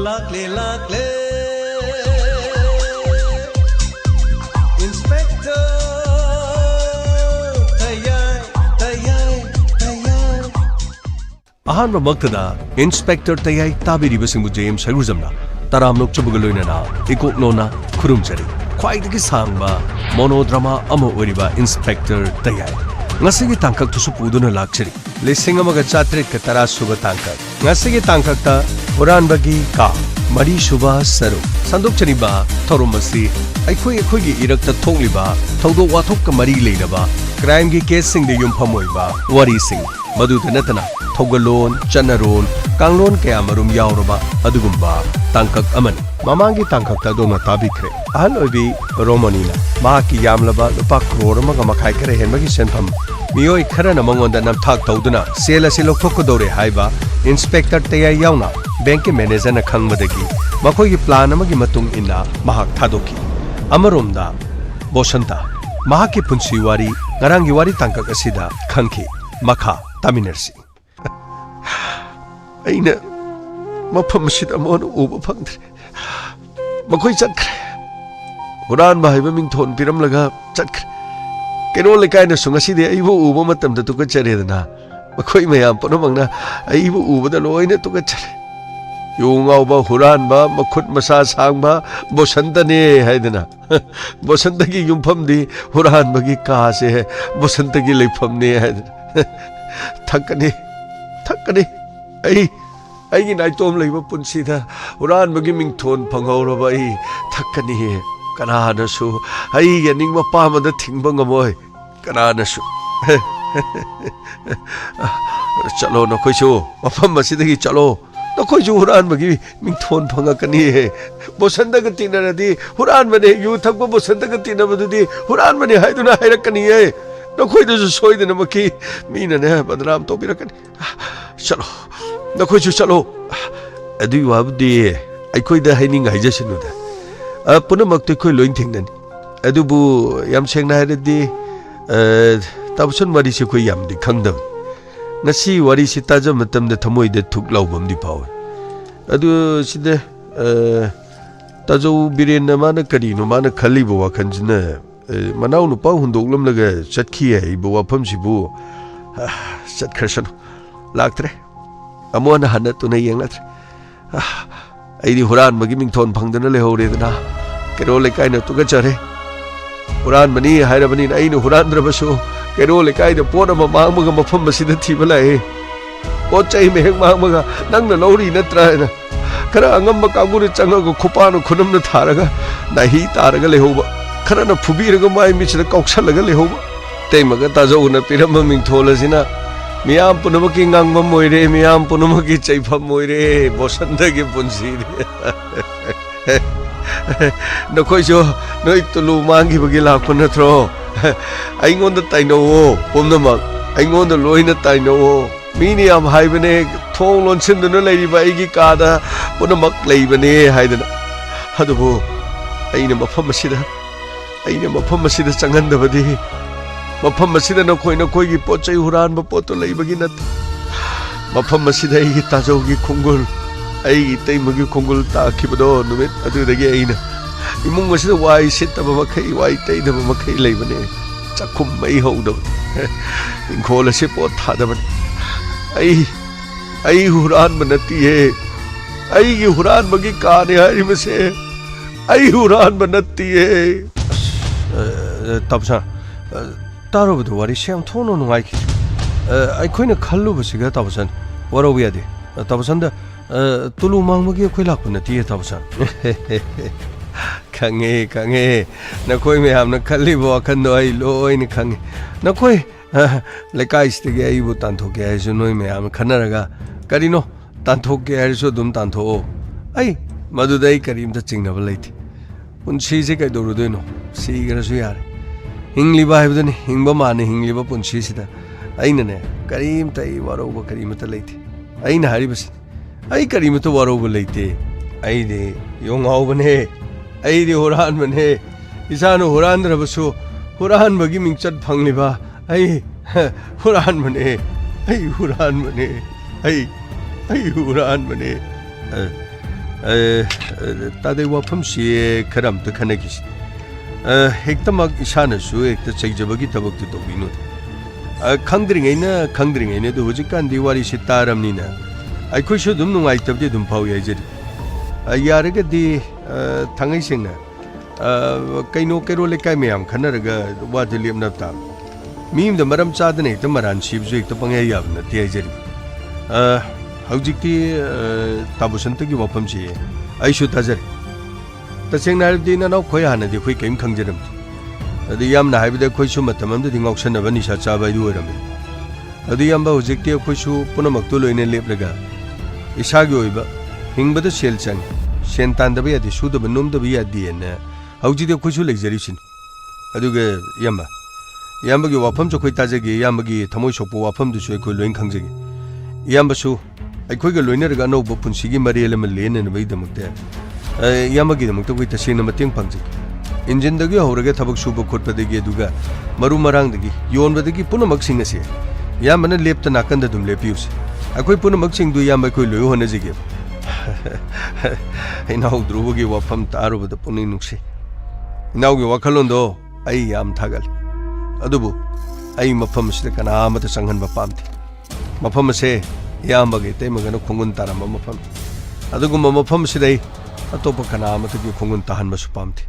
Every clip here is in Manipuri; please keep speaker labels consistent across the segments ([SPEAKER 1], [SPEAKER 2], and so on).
[SPEAKER 1] lakle Inspector tayai
[SPEAKER 2] Ahanba Maktada, Inspector Tayai Tabiri Basingu James Haruzamna, Taramnok Chabugaluna, Ikok Nona, Kurumchari, Quite Samba, Monodrama Amo Uriba, Inspector Tayai. Ngasigi Tankak to Supuduna luxury. Listening Amaga Chatrik Katara Suba Tankak. Ngasigi Tankakta, Uran Bagi Ka, Mari Shuba Saru, Sanduk Chaniba, Torumasi, Ikui Irakta Tongliba, Todo Watoka Mari Ladaba, Crime Gi Casing the Yumpamoiba, Wari Sing, Maduta Netana. Thogalon, Chanaron, Kanglon Kamarum Yauraba, Adugumba, Tankak Aman, Mamangi Tankak Tadoma Tabikre, Alobi, Romanina, Maki Yamlaba, Lupak Rorama Makakare, Henmaki Senpam, Mioi Karan among the Namtak Toduna, Sela Silokokodore Haiba, Inspector Tea Yauna, Banki Menes and a Kangmadagi, Makoyi Planamagi Matung Inna, Mahak Tadoki, Amarumda, Boshanta, Mahaki Punsiwari, Garangiwari Tankak Asida, Kanki, Maka, Taminarsi. Aina mafamsid amon uba phangdre makoi chatkre Huran bahaiba mingthon piramlaga chatkre keno lekai na sungasi de aibu uba matam da tuka chare dana makoi mayam panamangna aibu uba da loina tuka chare yungau ba Huran ba makhut masa sang ba bosanta ne haidana bosanta gi yumpham di Huran ba gi ka se bosanta gi leifam ne haidana thakani ai gi nai tom leiba punsida Huran bagi mingthon phangauraba ai thakani kana su ai ya ningma pamada thingba ngamoi kana su chalo na khoisu mafam masidagi chalo na khoisu Huran bagi mingthon phangakani bosanda ga tinaradi Huran bane yu thakba bosanda ga tinabadudi Huran bane haiduna hairakani na khoidu soidana maki mina ne badram to birakani chalo na khoisu chalo adu wabdi ai khoida haining haijasinu da punamak to khoi loin thingnan adu bu yam sengna haidi tabsun wari se khoi yam di khangdam ngasi wari si taja matam da thamoi de thuk laubam di paw adu side tajo biren na mana kari no mana khali bo wakhanjina Manau no pau hundoglam laga chatki hai bo wafam sibu chatkhashan lagtre amona hanat to nei yanglatre ai di Huran magi mingthon phangdana le hore dana kero le kai na to ga chare Huran mani haira bani ai no Huran drabasu kero le kai da pona ma mang ma mafam masida thibala e pochai meheng mang ma nang na lori natra na kara angam ma kaguru changa go khupanu khunam na tharaga nahi taraga le hoba Karana Pubiraga mai michla kauksalaga lehoba teimaga tajona pirama mingtholasina miyam punamaki ngangma moire miyam punamaki chaifam moire bosanda gi punsi nakhoiso noi tulu mangi bagi lakpana thro aingonda taino pomnama aingonda loina taino mini am haibane thong lonsinduna leiriba igi kada punamak leibane haidana hadubu aina mafam asida aina mafam asida changandabadi mafam asida nakoi gi pochai Huran ba poto leibagi nat mafam asida igi tajogi khungul ai teimagi khungul ta khibado numit adudagi aina imung asida wai sitaba makai wai teidaba makai leibane chakhum mai haudo ingkhola se pot thadaban ai Huran banati he ai gi Huran bagi kaane hari mase ai Huran banati he tabsa tarobudu wari sham thono nungai ki ai khoina khallu basiga tabsan waro yade tabsan da tulu mangmagi khoi lakpu na ti tabsan kange na khoi me hamna khalli bo khan ai loi ni khange na khoi lekai stige ai bu tan tho ke ai su noi me am khanaraga karino tan tho ke ai su dum tan tho ai madu dai karim da chingna ba leiti punsi se kai doru de no si gara su yare hingli ba hebdani hingba mane hingli ba punsi sida aina ne karim tai waro ba karim ta leiti aina hari bas ai karim ta waro ba leiti ai de yong au bane ai de Huran bane isano Huran dra basu Huran bagi mingchat phangli ba ai Huran bane ai Huran bane ai Huran bane तादे वाफम से खरम तो खने की हेक्तमक इसानसु हेक्ता चैजबगी तबक तो बिनु खंद्रिङैना दु हुजिकान दिवारी से तारमनिना अखोइसु दुम नुंगाइतबदि दुम फाउ याइजरि यारगदि थाङै सेंना कइनो केरो लेकाय मयाम खनरगा वादि लेमना ता मीम द मरम चादने हेक्ता मरान सिबजु हेक्ता पंगया याबना तियाइजरि हौजिकति ताबुसंतगी वाफम से आइसु ताजरि तसेंना हाइबदि नानाव खोय हानदि खोय कइम खंजरम अदि यामना हाइबदि खोयसु मतममदि ngौसनबा निसा चाबायदु ओरमे अदि यामबा हुजिकति खोयसु पुनमक्तु लोइने लेपलगा इसागी ओइबा हिंगबदा सेल चंग सेन तांदबा यादि सुदबा नुमदबा यादिना हौजिदि खोयसु लेजरिसिन अदुगे यामबागी वाफम चो खोय ताजगे यामबागी थमोय सोपो वाफम दुसु खोय लोइन खंजगे यामबसु अखोयगा लोइनरगा अनौबा पुनसिगी मरेल अमा लेननबैदमक्ते यामबागी दमक्ते खोय तसेंना मतेंग पांजगे इंजिनदगी हौरगे थबक सुब खोटपदगी अदुगा मरु मरांगदगी योनबदगी पुनमक सिंगसे यामबना लेपता नाकंदा दुम लेपियुसे अखोय पुनमक सिंगदु यामबा खोय लोय होनजगे इनाउ द्रुबगी वाफम तारुबदा पुनि नुक्से इनाउगी वाखलोंदो आई याम थागल अदुबु आई मफम सिदा कनामता संगनबा पामते मफम से यामबगे तेमगना खुंगुन तारम मफम अदुगुम मफम सिदै अतोप कनामतगी खुंगुन ताहनबसु पामते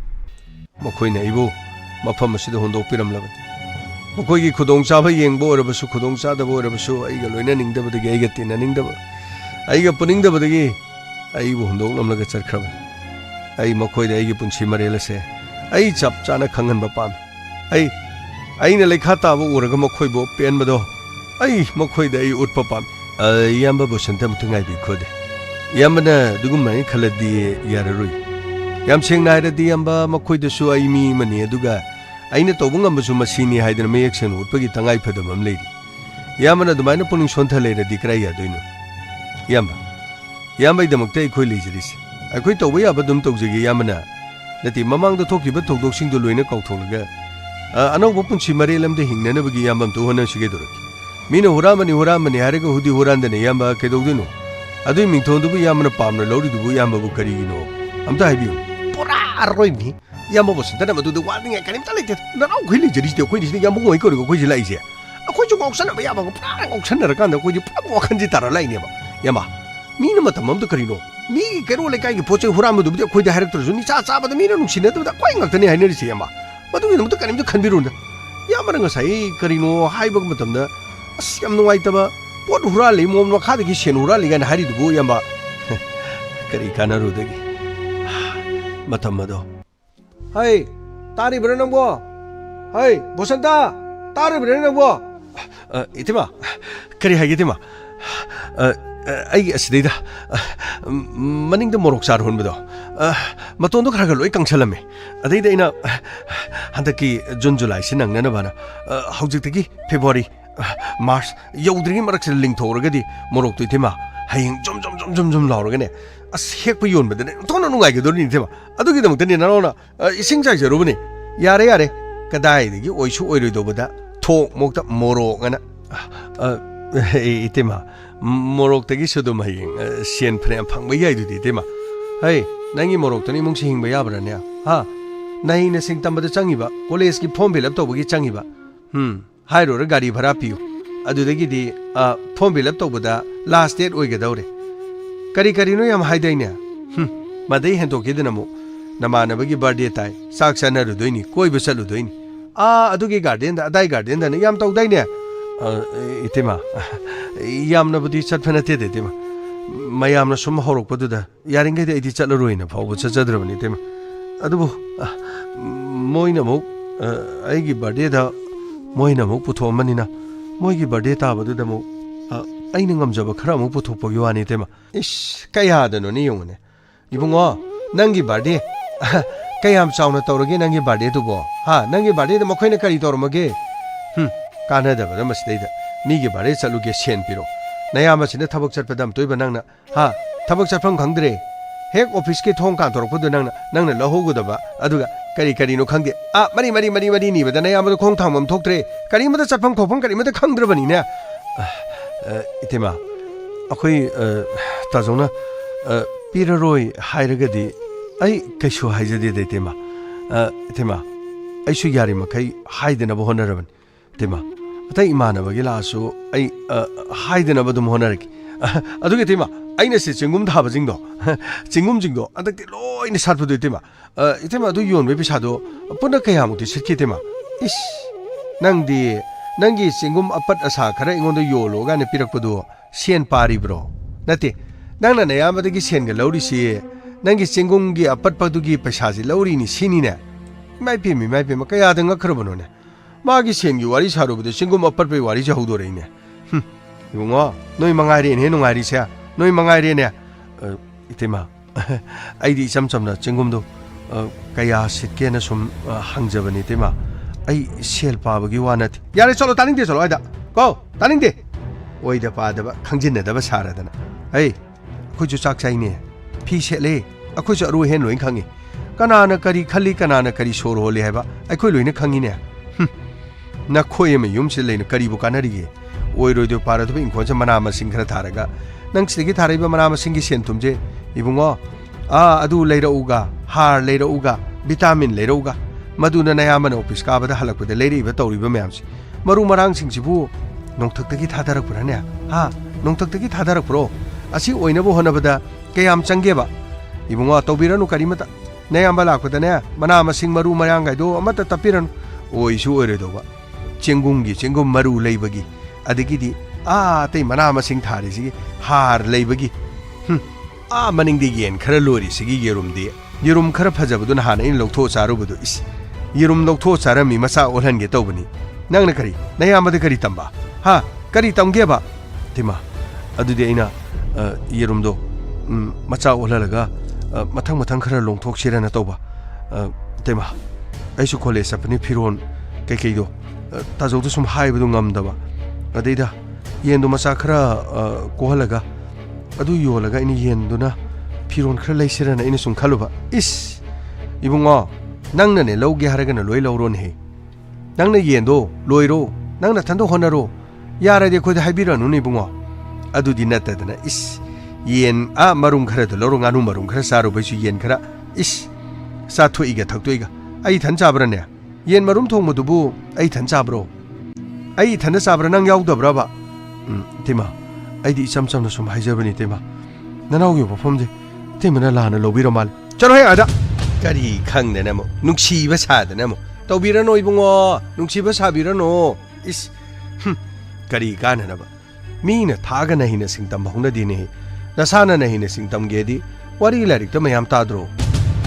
[SPEAKER 2] मखोइना इबो मफम असिदा होंदोकपिरमलबन मखोइगी खुदोंचाबा येंगबो ओरबसु खुदोंचादबो ओरबसु आइगा लोइना निंगदबदगी आइगा तिना निंगदब आइगा पुनिंगदबदगी आइबो होंदोकलमलगा चरखरबन आई मखोइदा आइगी पुंसि मरेलसे आई चप चाना खंगनबा पाम आइना लेखा ताबो ओरगा मखोइबो पेनबदो आई मखोइदा आई उठपा पाम यामबा बसंता मुतंगाइ बि खोदे यामबना दुगुमाइ खलदि याररुइ याम सेंना हाइरदि यामबा मखोइदसु आई मी मनि अदुगा आइना तौबो ngambसु मसिनि हाइदना मेयक्सन उठपगी तंगाइ फदमम लेरि यामबना दुमाइना पुनिंग सोन्था लेरदि क्राइ यादोइनो यामबाइ दमक्ते अखोइ लेजरिस अखोइ तौबो याबा दुम तौजगे यामबना नति ममांग थोकिबा थौदोकसिंग लोइना काउथोलगा अनौबो पुंसि मरेलमदे हिंगननबगी यामबम तो होनसिगे दोरकी मीना हुरामनि हारेगा हुदी हुरांदने यामबा केदौदिनो अदुइ मिंथोंदुबु यामना पामना लौरिदुबु यामबु करिगिनो अमता हाइबियो पुरा अरोइनि यामबो बसंतना मदुदु वानिंग करिमता लेते नराव खैलि जरिसते खोइदिसने यामबु ngoi कोरिगो खोइजि लाइसे अखोइजु गौसनबा यामबो पुरा गौसनरकांदा खोइजि पुरा वाखनजि तारा लाइनेबा यामा मीना मतममदु करिनो मी केरो लेकाइगे पोचे हुरामदुबु खोइदा हारक्तरजु निचा चाबदा मीना नुसिनदुबदा खोइ ngakतने हाइनरिसे यामा मदुगि नमत करिमदु खनबिरुना यामना ngasai करिनो हाइबग मतमदा अस याम नुवाइतबा पोट हुरालि मोम मखादगी सेन हुरालि गान हारिदुबु यामा करि कानरुदगी मतमदो हाय तारि ब्रे नंगो हाय बसंता तारि ब्रे नंगो इतिमा करि हाइगे तिमा आई असदैदा मनिंगदा मोरक चार होनबदो मतोंदो खरगा लोइ कंसलमे अदैदा इना हंदकी जून जुलाई से नंगनबाना हौजिकतगी फेब्रुवारी मार्च यौद्रिगी मरकसे लिंथोरगदी मोरक तुइथेमा हायिंग जम लाउरगने अस हेकपा योनबदने तोना नुगाइगदोनि थेमा अदुगी दमक्तनि नरोना इसिंग जाइजरुबने यारे कदाइदगी ओइसु ओइरोइदोबदा थोक मोक्ता मोरokana इतेमा मोरक्तगी सुदुम हायिंग सेन फ्रेम फंगबा याइदुदि तेमा हाय नंगी मोरक्तनि मुंगसि हिंगबा याब्राने हा नाइना सिंग तंबदा चंगिबा कॉलेज की फॉर्म फिल अप तौबगी चंगिबा हाइरोर गाड़ी भाड़ा पियो अदुदगिदि फॉर्म फिल अप तौबदा लास्ट डेट ओइगदौरे करिनो याम हाइदैने मदै हेंदोकिदनमु नमानबगी बर्थडे ताई साक सनरुदोइनि कोइबा चलुदोइनि अदुगी गार्डन अदाई गार्डन दने याम तौदाइने इतेमा यामनबुदि चटफनते देतेमा मयामना सुम हौरकपदुदा यारिंगैदि आइदि चलरोइना फावबो चचद्रबनि इतेमा अदुबु मोइनमु आइगी बर्थडे दा मोइनमु पुथोमनिना मोइगी बर्थडे ताबदुदमु आइना ngamjaba kharamu puthokpagi wani tema इस कयादनो नि यंगने इबुंगो नंगी बर्थडे कयाम चावना तौरगे नंगी बर्थडे दुबो हा नंगी बर्थडे द मखैना करि तौरमगे कानदबरा मसदैदा मीगी बर्थडे चलुगे सेन पिरो नयामसिना थबक चटपदम तोइबा नंगना हा थबक चटफम खंगद्रे हेक ऑफिस के थोंग कान तौरपदु नंगना लहोगुदबा अदुगा करिनो खंगे मरी निबदा नयामद खोंग थांगमम थोक्त्रे करिमदा चटफम खोफम करिमदा खंगद्रबनिना इतेमा अखोई ताजोना ꯄꯤꯔꯔꯣꯏ ꯍꯥꯏꯔꯒꯗꯤ ꯑꯩ ꯀꯩꯁꯨ ꯍꯥꯏꯖꯗꯦ ꯏꯇꯩꯃ ꯏꯇꯩꯃ ꯑꯩꯁꯨ ꯌꯥꯔꯤꯃꯈꯩ ꯍꯥꯏꯗꯅꯕ ꯍꯣꯠꯅꯔꯕꯅꯤ ꯏꯇꯩꯃ ꯑꯇꯩ ꯏꯃꯥꯟꯅꯕꯒꯤ ꯂꯥꯛꯑꯁꯨ ꯑꯩ ꯍꯥꯏꯗꯅꯕ ꯑꯗꯨꯝ ꯍꯣꯠꯅꯔꯒꯦ ꯑꯗꯨꯒ ꯏꯇꯩꯃ ꯑꯩꯅ ꯁꯤ ꯆꯦꯡꯒꯨꯝ ꯊꯥꯕꯁꯤꯡꯗꯣ ꯆꯦꯡꯒꯨꯝꯁꯤꯡꯗꯣ ꯍꯟꯗꯛꯇꯤ ꯂꯣꯏꯅ ꯁꯥꯠꯄꯗꯣ ꯏꯇꯩꯃ ꯏꯇꯩꯃ ꯑꯗꯨ ꯌꯣꯟꯕꯒꯤ ꯄꯩꯁꯥꯗꯣ ꯄꯨꯟꯅ ꯀꯌꯥꯃꯨꯛꯇꯤ ꯁꯤꯠꯀꯦ ꯏꯇꯩꯃ 이씨 ꯅꯪꯗꯤ ꯅꯪꯒꯤ ꯆꯦꯡꯒꯨꯝ ꯑꯄꯠ ꯑꯁꯥ ꯈꯔ ꯑꯩꯉꯣꯟꯗ ꯌꯣꯜꯂꯣ ꯀꯥꯏꯅ ꯄꯤꯔꯛꯄꯗꯨ ꯁꯦꯟ ꯄꯥꯔꯤꯕ꯭ꯔꯣ ꯅꯠꯇꯦ ꯅꯪꯅ ꯅꯌꯥꯝꯕꯗꯒꯤ ꯁꯦꯟꯒ ꯂꯧꯔꯤꯁꯤ ꯅꯪꯒꯤ ꯆꯦꯡꯒꯨꯝꯒꯤ ꯑꯄꯠꯄꯗꯨꯒꯤ ꯄꯩꯁꯥꯁꯤ ꯂꯧꯔꯤꯅꯤ ꯁꯤꯅꯤꯅꯦ ꯏꯃꯥꯏ ꯄꯦꯝꯃ ꯀꯌꯥꯗ ꯉꯛꯈ꯭ꯔꯕꯅꯣꯅꯦ ꯃꯥꯒꯤ ꯁꯦꯟꯒꯤ ꯋꯥꯔꯤ ꯁꯥꯔꯨꯕꯗ ꯆꯦꯡꯒꯨꯝ ꯑꯄꯠꯄꯒꯤ ꯋꯥꯔꯤꯁꯦ ꯍꯧꯗꯣꯔꯛꯏꯅꯦ 이봉아 너희 망아리네 농아리세야 너희 망아리네 이때마 아이디 이참참나 쟁금도 kaya sitke나 좀 항저버니 이때마 아이 셀 파버기 와나티 야래 쫄로 따닝데 쫄로 아이다 고 따닝데 오이다 파다바 강진내다바 사라다나 에이 아코주 짝사이네 피셀레 아코주 루헨 로인 강이 까나나 까리 칼리 까나나 까리 소로 홀리 해봐 아코이 로이네 강이네 나 코에메 юм실레는 까리부 까나리게 오이로이도 파라도 인콘자 마나마싱 khara tharaga nang sigi tharaiba manamasing gi sen tumje ibungo adu leirauga har leirauga vitamin leirauga maduna nayamana office ka bada halakpada leiriba tawriba mayamsi maru marang singsibu nongthaktagi thadarakpurane nongthaktagi thadarakpro asi oinabo honabada kayam changgeba ibungo tawbiranu karimata nayamba lakpadane manamasing maru marang gaido amata tapiran oisu oiredoba chengum maru leibagi adagidi tay mana masing thari sigi har leibagi maningdi yen khara lori sigi yerum khara phajabudun hana in loktho charubudu is yerum loktho charami masa olhan ge tawbani nangna kari nayamada kari tamba kari tamge ba tima adudi aina yerumdo macha olhalaga mathang khara longthok sirana tawba tima aisu college apni firon keido tajawdu sum haibudu ngamdaba अदेदा येंदु मसा खरा कोहलगा अदु योलगा इनि येंदुना फिरोन खरा लेसिरना इनि सुम खलुबा इस इबुंगो नंगने लौगे हारगना लोय लौरोन हे नंगने येंदो लोयरो नंगना थंदो होनरो यारदे खोद हाइबिरनु नि इबुंगो अदुदि नतदना इस येन मरुम खरा दो लौरो गानु मरुम खरा सारो बैसु येन खरा इस साथोइगा थक्तोइगा आई थन चाब्रने येन मरुम थोंगमदुबु आई थन चाब्रो आई थन चाब्रा नंग याउदब्राबा तेमा आइदि इचम चमना सुम हाइजबनी तेमा ननाउगी मफमजे तेमना लाना लौबिरो माल चलो हे आदा करी खंगदना मो नुक्सीबा सादना मो तौबिरनो इबुंगो नुक्सीबा साबिरनो इस करी काननबा मीना थागना हिना सिंगतम बहुनदिने नसाना न हिना सिंगतम गेदी वारी लारिक त मयाम ताद्रो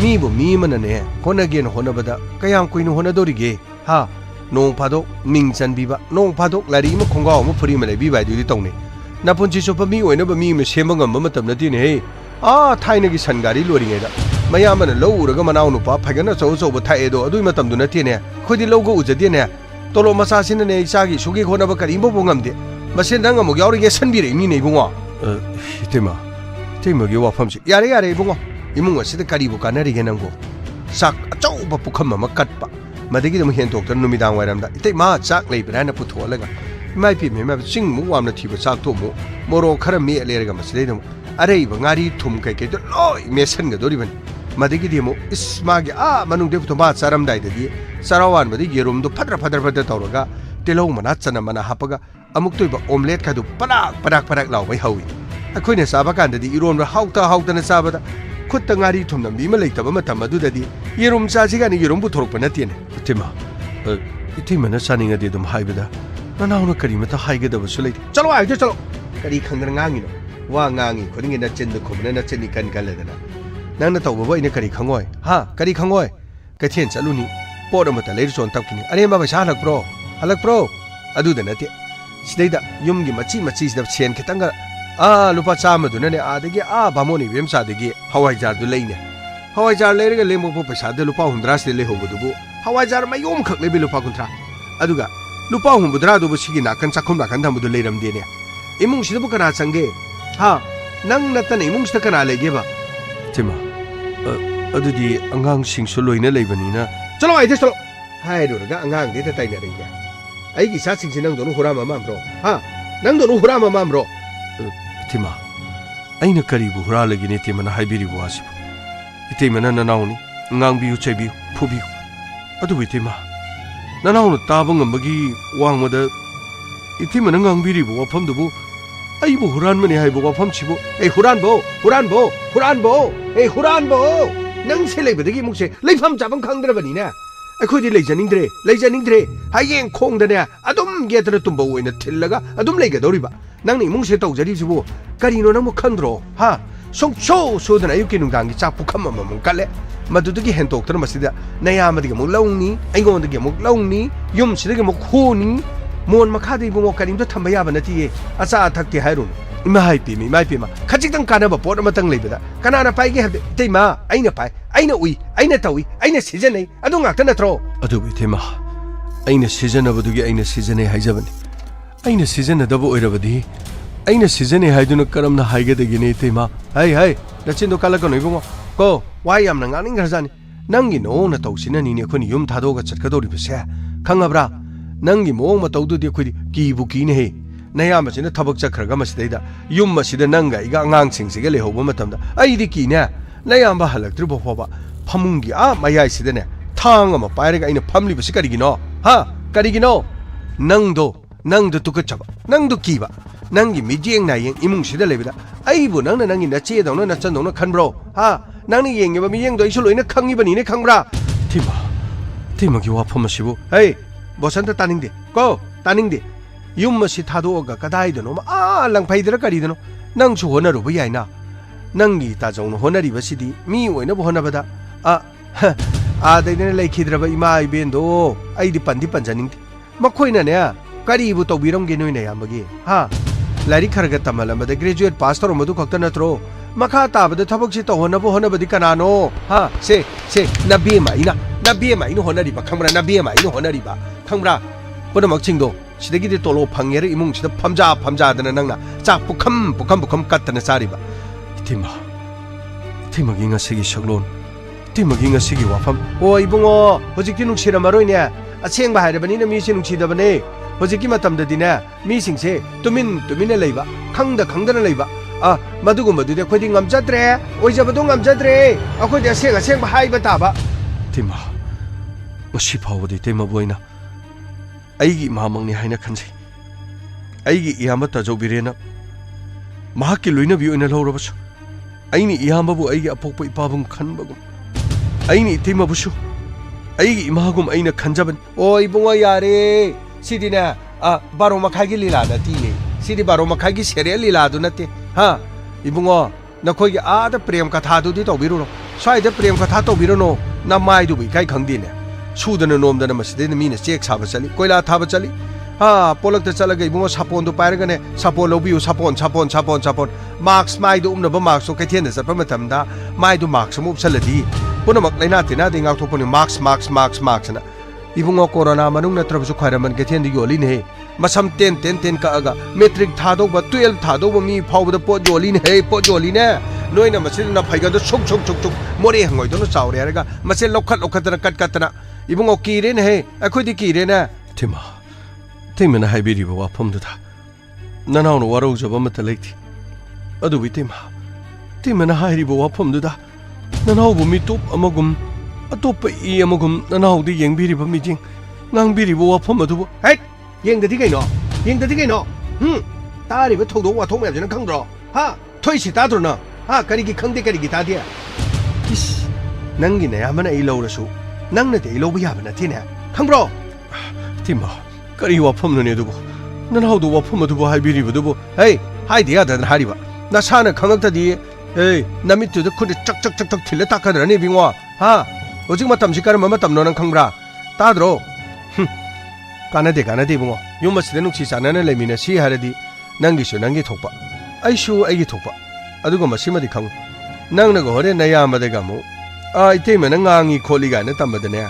[SPEAKER 2] मीबु मी मनने होनगेन होनबदा कयाम कुइनो होनदोरिगे हा नों फादो मिंग चनबीबा नों फादो लारी म खोंगाव म फुरी म लेबीबा दुदि तौने नापुंची सोप मी ओइनबा मी म सेम ngam मतम नदिने हे थाइनगी सनगारी लोरिङेदा मयामन लौरगा मनाउ नुपा फगना चौ चौ थाएदो अदुइ मतम दु नतिने खोदि लौगो उजदिने तोलो मसासिन ने इसागी सुगी खोनबा करिमबो बोंगमदे मसे नंग अमुक यावरिगे सनबिरे मी ने बुंगो तेमगी वाफमसी यारे बुंगो इमुंग असिदा करिबो कानरिगे नंगो साक अचौबा पुखम म कटपा मदगी दम हेन डॉक्टर नुमिदांग वायरमदा इते मा चाक लेबराना पुथोलगा माइ पि मे मा चिंग मु वामना थिबो चाक तो मु मोरो खरा मे लेरगा मसलेदम अरे बंगारी थुम कै कै तो लोय मेसन ग दोरिबन मदगी दिमो इस्मागे मनुंग दे तो मा चारम दाइदगी सरावान मदि येरुम दो फदर तौरगा तेलौ मना चना मना हापगा अमुक तोइबा ऑमलेट का दो पराक लावै हौई अखोइने साबा कांददी इरोन हाउतना साबदा खुद गाड़ी थुमनम बीमा लेतब मतम अदुददी येरुम चासिगानि येरुम बुथोरप नतिने इतिमा इतिमना चानिंगदि दुम हाइबदा ननाउना करिमता हाइगदबसु लेति चलो आइदो चलो करी खंगन गांगिनो वा गांगी खुदिंगे न चिन्द खुमना न चिन्नि कन कलदना नंगना तौबबो इने करी खंगोय करी खंगोय कथेन चलुनी पोड अमता लेर सोन तपकिनि अरे मा पैसा हलकप्रो अदुदा नते सिदैदा युमगी मची सिदा सेन खितंगा लुपा चामदुनने आदगी बामोनी बेमसादगी हवाईजार दु लेने हवाईजार लेरगा लेमबो पैसा दे लुपा 100 से लेहोबदुबु हवाईजार मयोम खक लेबि लुपा 100 अदुगा लुपा 100 दुबु सिगी नाकन चाखुम नाकन थमदु लेरमदेने इमुंग सिदबु कना संगे नंग नतन इमुंग सिदा कना लेगेबा तिमा अदुदी अंगांग सिंगसु लोइना लेबनिना चलो आइदे चलो हाइरुरगा अंगांग दे ताइना रेगा आइगी सा सिंगसि नंग दोनु हुरा मामामरो नंग दोनु हुरा मामामरो तिमा ꯑꯩꯅ ꯀꯔꯤꯕꯨ ꯍꯨꯔꯥꯜꯂꯒꯦꯅꯦ ꯏꯇꯩꯃꯅ ꯍꯥꯏꯕꯤꯔꯤꯕ ꯋꯥꯁꯤꯕꯨ ꯏꯇꯩꯃꯅ ꯅꯅꯥꯎꯅꯤ ꯉꯥꯡꯕꯤꯌꯨ ꯆꯩꯕꯤꯌꯨ ꯐꯨꯕꯤꯌꯨ ꯑꯗꯨꯕꯨ ꯏꯇꯩꯃ ꯅꯅꯥꯎꯅ ꯇꯥꯕ ꯉꯝꯕꯒꯤ ꯋꯥꯡꯃꯗ 이팀은 낭비리고 와펌도부 아이고 후란만이 하이보 와펌치보 에이 후란보 후란보 후란보 에이 후란보 낭세 레이버드기 묵세 레이팜 잡은 강들어버니나 아코디 레이자닝드레 하이엔 콩다네 아돔 게들어 tum보 오이나 틸라가 아돔 레이가 노리바 낭니 묵세 떡자리지보 까리노 나무 칸드로 하 송초 소드나 유키 농당기 짝부 칸마마문 깔레 마두두기 헨톡트나 마시다 나야마디게 목 라웅니 아이고온드게 목 라웅니 юм시드게 목 호니 mon makhadi bungo karim to thamba ya banati acha thakti hairun ima haipi mi mai pima khajik tang kana ba pot amatang leibada kanana pai ge habe teima aina pai aina ui aina tawi aina season adu ngak ta natro adu bi tema aina season abadugi aina season haijabani aina season adabu oirabadi aina season haiduna karamna haigedagi ne teima hai nachindo kala kono ibungo ko wai yam nang aning garjani nangi no na tawsina ni ne khoni yum thado ga chatkadori bese khangabra ꯅꯪꯒꯤ ꯃꯑꯣꯡ ꯃꯇꯧꯗꯨꯗꯤ ꯑꯩꯈꯣꯏꯗꯤ ꯀꯤꯕꯨ ꯀꯤꯅꯦꯍꯦ ꯅꯌꯥꯝꯕꯁꯤꯅ ꯊꯕꯛ ꯆꯠꯈ꯭ꯔꯒ ꯃꯁꯤꯗꯩꯗ ꯌꯨꯝ ꯑꯁꯤꯗ ꯅꯪꯒ ꯑꯩꯒ ꯑꯉꯥꯡꯁꯤꯡꯁꯤꯒ ꯂꯩꯍꯧꯕ ꯃꯇꯝꯗ ꯑꯩꯗꯤ ꯀꯤꯅꯦ ꯅꯌꯥꯝꯕ ꯍꯜꯂꯛꯇ꯭ꯔꯤꯕ ꯐꯥꯎꯕ ꯐꯃꯨꯡꯒꯤ ꯃꯌꯥꯏꯁꯤꯗꯅꯦ ꯊꯥꯡ ꯑꯃ ꯄꯥꯏꯔꯒ ꯑꯩꯅ ꯐꯝꯂꯤꯕꯁꯤ ꯀꯔꯤꯒꯤꯅꯣ ꯀꯔꯤꯒꯤꯅꯣ ꯅꯪꯗꯣ ꯇꯨꯀꯠꯆꯕ ꯅꯪꯗꯣ ꯀꯤꯕ ꯅꯪꯒꯤ ꯃꯤꯠꯌꯦꯡ ꯅꯥꯌꯦꯡ ꯏꯃꯨꯡꯁꯤꯗ ꯂꯩꯕꯗ ꯑꯩꯕꯨ ꯅꯪꯅ ꯅꯪꯒꯤ ꯅꯆꯦꯗꯧꯅ ꯅꯆꯟꯗꯧꯅ ꯈꯟꯕ꯭ꯔꯣ ꯅꯪꯅ ꯌꯦꯡꯉꯤꯕ ꯃꯤꯠꯌꯦꯡꯗꯣ ꯑꯩꯁꯨ ꯂꯣꯏꯅ ꯈꯪꯉꯤꯕꯅꯤꯅꯦ ꯈꯪꯕ꯭ꯔꯥ ꯊꯤꯃꯒꯤ ꯋꯥꯐꯝ ꯑꯁꯤꯕꯨ ꯍꯩ बसंत तानिंगदे को तानिंगदे युम मसी थादोगा कदाइदनो लंगफैदर करिदनो नंगसु होनरुब याइना नंगी ताजौन होनरिबसिदी मी ओइनबो होनबदा दैने लेखिद्रब इमा इबेंदो आइदि पंजनिंगदे मखोइनाने करिबु तौबिरमगे नोइना यामगे लाइरिक खरगा तमलमदे ग्रेजुएट पास तौरमदु खक्ता नत्रो मखा ताबदे थबकसि तौहनबो होनबदि कनानो से नबेमाइनो होनरिबा खंबरा नबेमाइनो होनरिबा खंबरा पुनमक चिंगदो सिदगिदि तोलो फंगेर इमुंग सिदा फमजादना नंगना चाक पुखम कत्तना चारिबा इथिमगी ngasiगी सगलोन इथिमगी ngasiगी वाफम ओ इबुंगो होजिकि नुक्सिरमरोइने असेंबा हाइरबनिना मीसि नुक्सिदबने होजिकि मतमददिने मीसिंगसे तुमिन लेबा खंगदना लेबा मदुगुमदुदे खोदि ngamjadre ओइजबदो ngamjadre अखोदि असेंबा हाइबा ताबा तिमा मसी फावदि तेमा बोइना आइगी मामंगनि हाइना खनसै आइगी इयामा तजौबिरेना महाकि लोइनबि ओइना लौरबसु आइनि इयामाबु आइगी अपोकप इपाबुम खनबगुम आइनि इतेमाबुसु आइगी इमागुम आइना खनजबन ओ इबुंगा यारे सिदिना बारो मखागी लीला नतिये सिदि बारो मखागी सेरियल लीला दु नते इबुंगो नखोगी आदा प्रेम कथा दुदि तौबिरुनो स्वाइदा प्रेम कथा तौबिरुनो नमाइदुबु इकाइ खंगदिने सूदन नोमदन मसिदे मीन चेक साब चली कोयला थाब चली पोलकते चलगे इबुंगो सापोन पाइरगने सापोन लौबियु सापोन मार्क्स माइदु उमनब मार्क्स कैथेन चतप मतमदा माइदु मार्क्स मु उपसलदि पुनमक लैना तिना दि गाथोपनि मार्क्स ना इबुंगो कोरोना मनुंग नत्रबसु खैरमन कैथेन दि योलिने मसम 10 कागा मैट्रिक थादोब 12 थादोब मी फावद पोट योलिने नोइना मसिना फैगद सुक मोरे हंगोइदनो चावरे हरगा मसे लौखतना कटकतना इबुंगो कीरेन हे अखोदि कीरेन थिमना हाइबिरिबो वाफमदुदा ननाउनो वारौजब मत लैथि अदुबि थिमना हाइरिबो वाफमदुदा ननाउबु मिटोप अमगुम अतोप इ अमगुम ननाउदि येंबिरिबो मिजिंग ngangbiribo wafam adubu हेट येंगदि कइनो तारिबो थौदो वाथों मैजन खंद्रो थोइसि ताद्रो न करिगि खंदे करिगि तादि इस नंगि नयामना इ लौरसु नंगना दे लौबु याबा नथिने खंब्रो तिमा करि वाफम नने दुबु ननाउदो वाफम अदुबु हाइबिरिबुदुबु हे हाइदि यादन हारिबा नसाना खंगक्तदि हे नमितुदु खुद चक थिले ताखदरनि बिंगो होजिक मतमसि करम मतमनो नंग खंब्रा ताद्रो कानदे बुंगो युम मसिदे नुक्सि चानना लेमिनसि हारदि नंगिसु नंगि थोकपा आइसु आइगि थोकपा अदुगो मसिमदि खंग नंगनगो होरे नयामदे गमु इतेमना ngangi खोलि गाने तमदने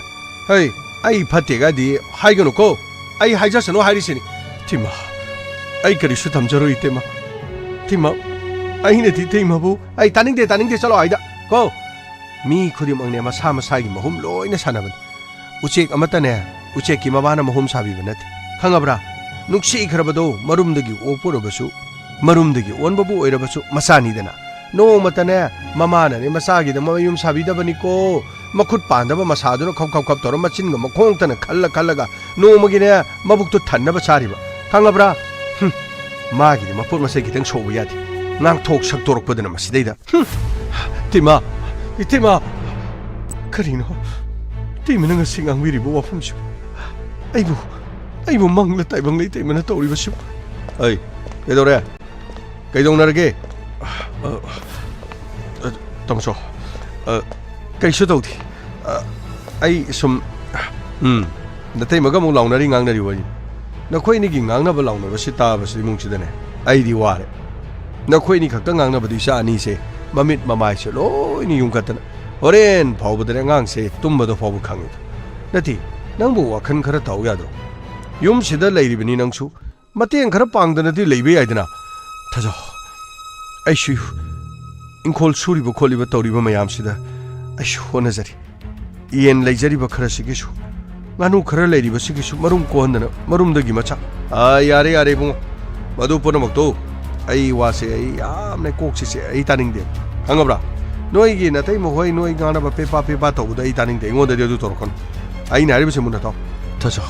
[SPEAKER 2] हे आई फतेगादि हाइगनुको आई हाइजासनो हारिसिनि तिमा आई करिसु तमजरो तिमा आइने तिमाबु आई तानिंगदे चलो आइदा को मी खुदिमंगने मसा मसागी महुम लोइना सानबन उचेक अमतने उचेक की मबाना महुम साबिबा नथि खंगब्रा नुक्सी खरबदो मरुमदगी ओपुरबसु मरुमदगी ओनबबु ओइरबसु मसानीदना 노마타네 마마나네 마사기다 마유음 사비다바니고 마콧 반다바 마사두나 컵컵컵 떨어 마친거 마콩타나 칼라가 노마기네 마북도 탄나바 차리바 강가브라 마기디 마풋 마세기당 소부야디 낭톡 삭도록버드나 마시데이다 티마 이티마 그리노 티미는 생각미리보 와품시 아이고 망라 따이방레이 때문에 떠오리버시 어이 그래도래 그이동나르게 동서 그이쇼 도디 아이 좀 나타이 뭐가 뭐 라우나리 강나리 와니 너코이니기 강나바 라우나바시 따바시 뭉치데네 아이디 와레 너코이니 각각 강나바도 이사 아니세 마밋 마마이셔 로이니 용같다나 오렌 바우버들의 강세 tum바도 바우 강이다 나티 낭보 와칸 카라 타오야도 용시다 레이리비니 낭수 마티엔 카라 빵드나디 레이베 아이드나 타조 아이슈 인콜 수리보 콜리바 떠리바 마얌시다 아이슈 호나자리 이엔 레이자리바 카라시기슈 나누 카라 레이리바 시기슈 마룸 코한다나 마룸다기 마차 아 야레 붕 마두 포나 먹도 아이 와세 아이 야암네 꼭시세 아이 타닝데 강가브라 너이기 나타이 뭐호이 너이 가나바 페파 떠보다 이 타닝데 ingond데도 돌콘 아이 나리버세 문나타 타조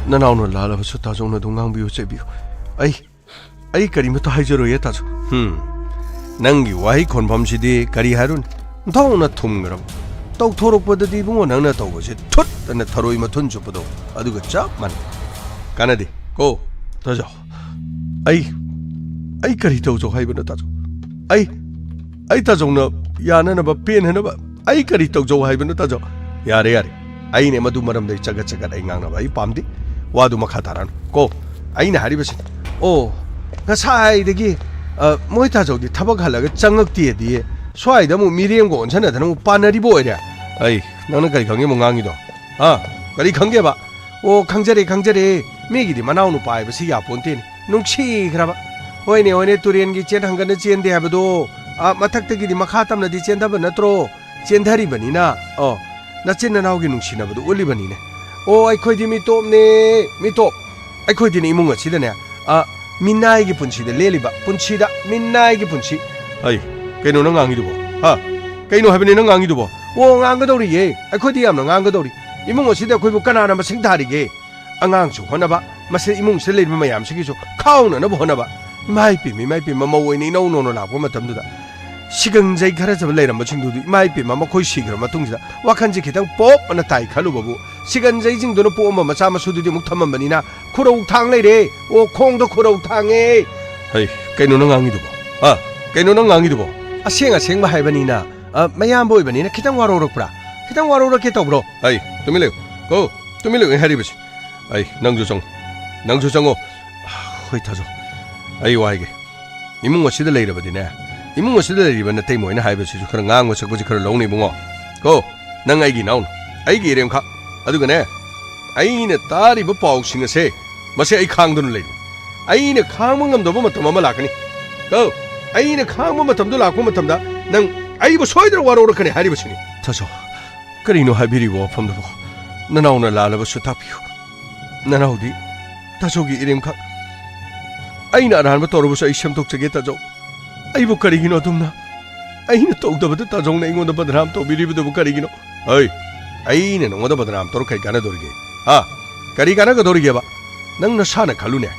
[SPEAKER 2] 나나오는 라라버스 타종나 동강비오 제비오 아이 그림부터 하이저로에 타조 낭기 와이 콘범시디 가리 하룬 더우나 툼그럼 떡토록보다디 붕어 낭나 떠고지 텄 나 타로이마 톤주보도 아두가 짝만 가나디 고 타조 아이 가리 떠조 하이버나 타조 아이 타종나 야나나바 펜하나바 아이 가리 떠조 하이버나 타조 야레 아이네 마두 마람데 짜가짜가 아이강나바 아이 빰디 와두 마카타란 고 아이네 하리버시 오 가사이데기 모이 타조디 타박할라가 짱럭디에디 소아이다 뭐 미리엠고 온천에다는 뭐 빠나리보 이래 아이 너는 가리 강게 뭐 강이도 가리 강게 봐오 강자리 미기디 마나오누 빠이버시 야본테니 농치 그라바 오이네 투리엔기 첸 한간데 첸데 하버도 마탁뜨기디 마카탐나디 첸다버 나트로 첸다리바니나 나친나 나오기 농치나버도 올리바니네 오 아이코이디 미톱 아이코이디니 이몽가 치다네 민나이기 분치데 레리바 분치다 민나이기 분치 아이 그노는 강이도 봐 그노 하베니는 강이도 봐오 강가도리 예 아이코이디 암나 강가도리 이몽가 치다 코이부 까나나 마 생다리게 앙앙주 호나바 마세 이몽 셀레리바 마얌 시기죠 카우나나 호나바 마이피 마마오이니 노노노 라고 마탐두다 시경자이 가라잡을 레이람 친구도 마이피 마마 코이 시기로 마통지다 와칸지 기당 뽀 하나 타이 칼루버부 시간자이 징도는 뽀마 마사마 수두디 묵탐만만이나 쿠로우탕 레이레 오 콩도 쿠로우탕에 헤이 깨노는 강이도 봐 깨노는 강이도 봐 생마 하이바니나 마얌 보이바니나 기당 와로록브라 기당 와로록게 떠브로 아이 또밀레 고 또밀레 하리버시 아이 낭조정오 호이 타조 아이 와이게 이문고 시들 레이러버디네 이문고 시들 레이버나 테이모이나 하이버시주 그런 강고 석부지 그런 롱니 붕어 고 낭 아이기 나온 아이기 이름카 아두가네 아이네 딸이 뭐 빠옥싱어세 마세 아이 강도는 레이 아이네 강문감도 보면 또 뭐만 라카니 고 아이네 강문 마탐도 라고 마탐다 낭 아이고 소이들 와로록하니 하리버시니 타조 그리노 하비리고 펌도 보고 나나오나 라라버스 타피오 나나오디 타조기 이름카 아이나 알아하면 떨어보서 이 샘독적에 따져 아이고 가리기노 둠나 아이는 똑다버드 따종나 ingond다 버드람 또 미리부도 가리기노 어이 아이는 ingond다 버드람 또록하이 가나 도리게 가리가나가 도리게 봐 낭나 사나 갈루네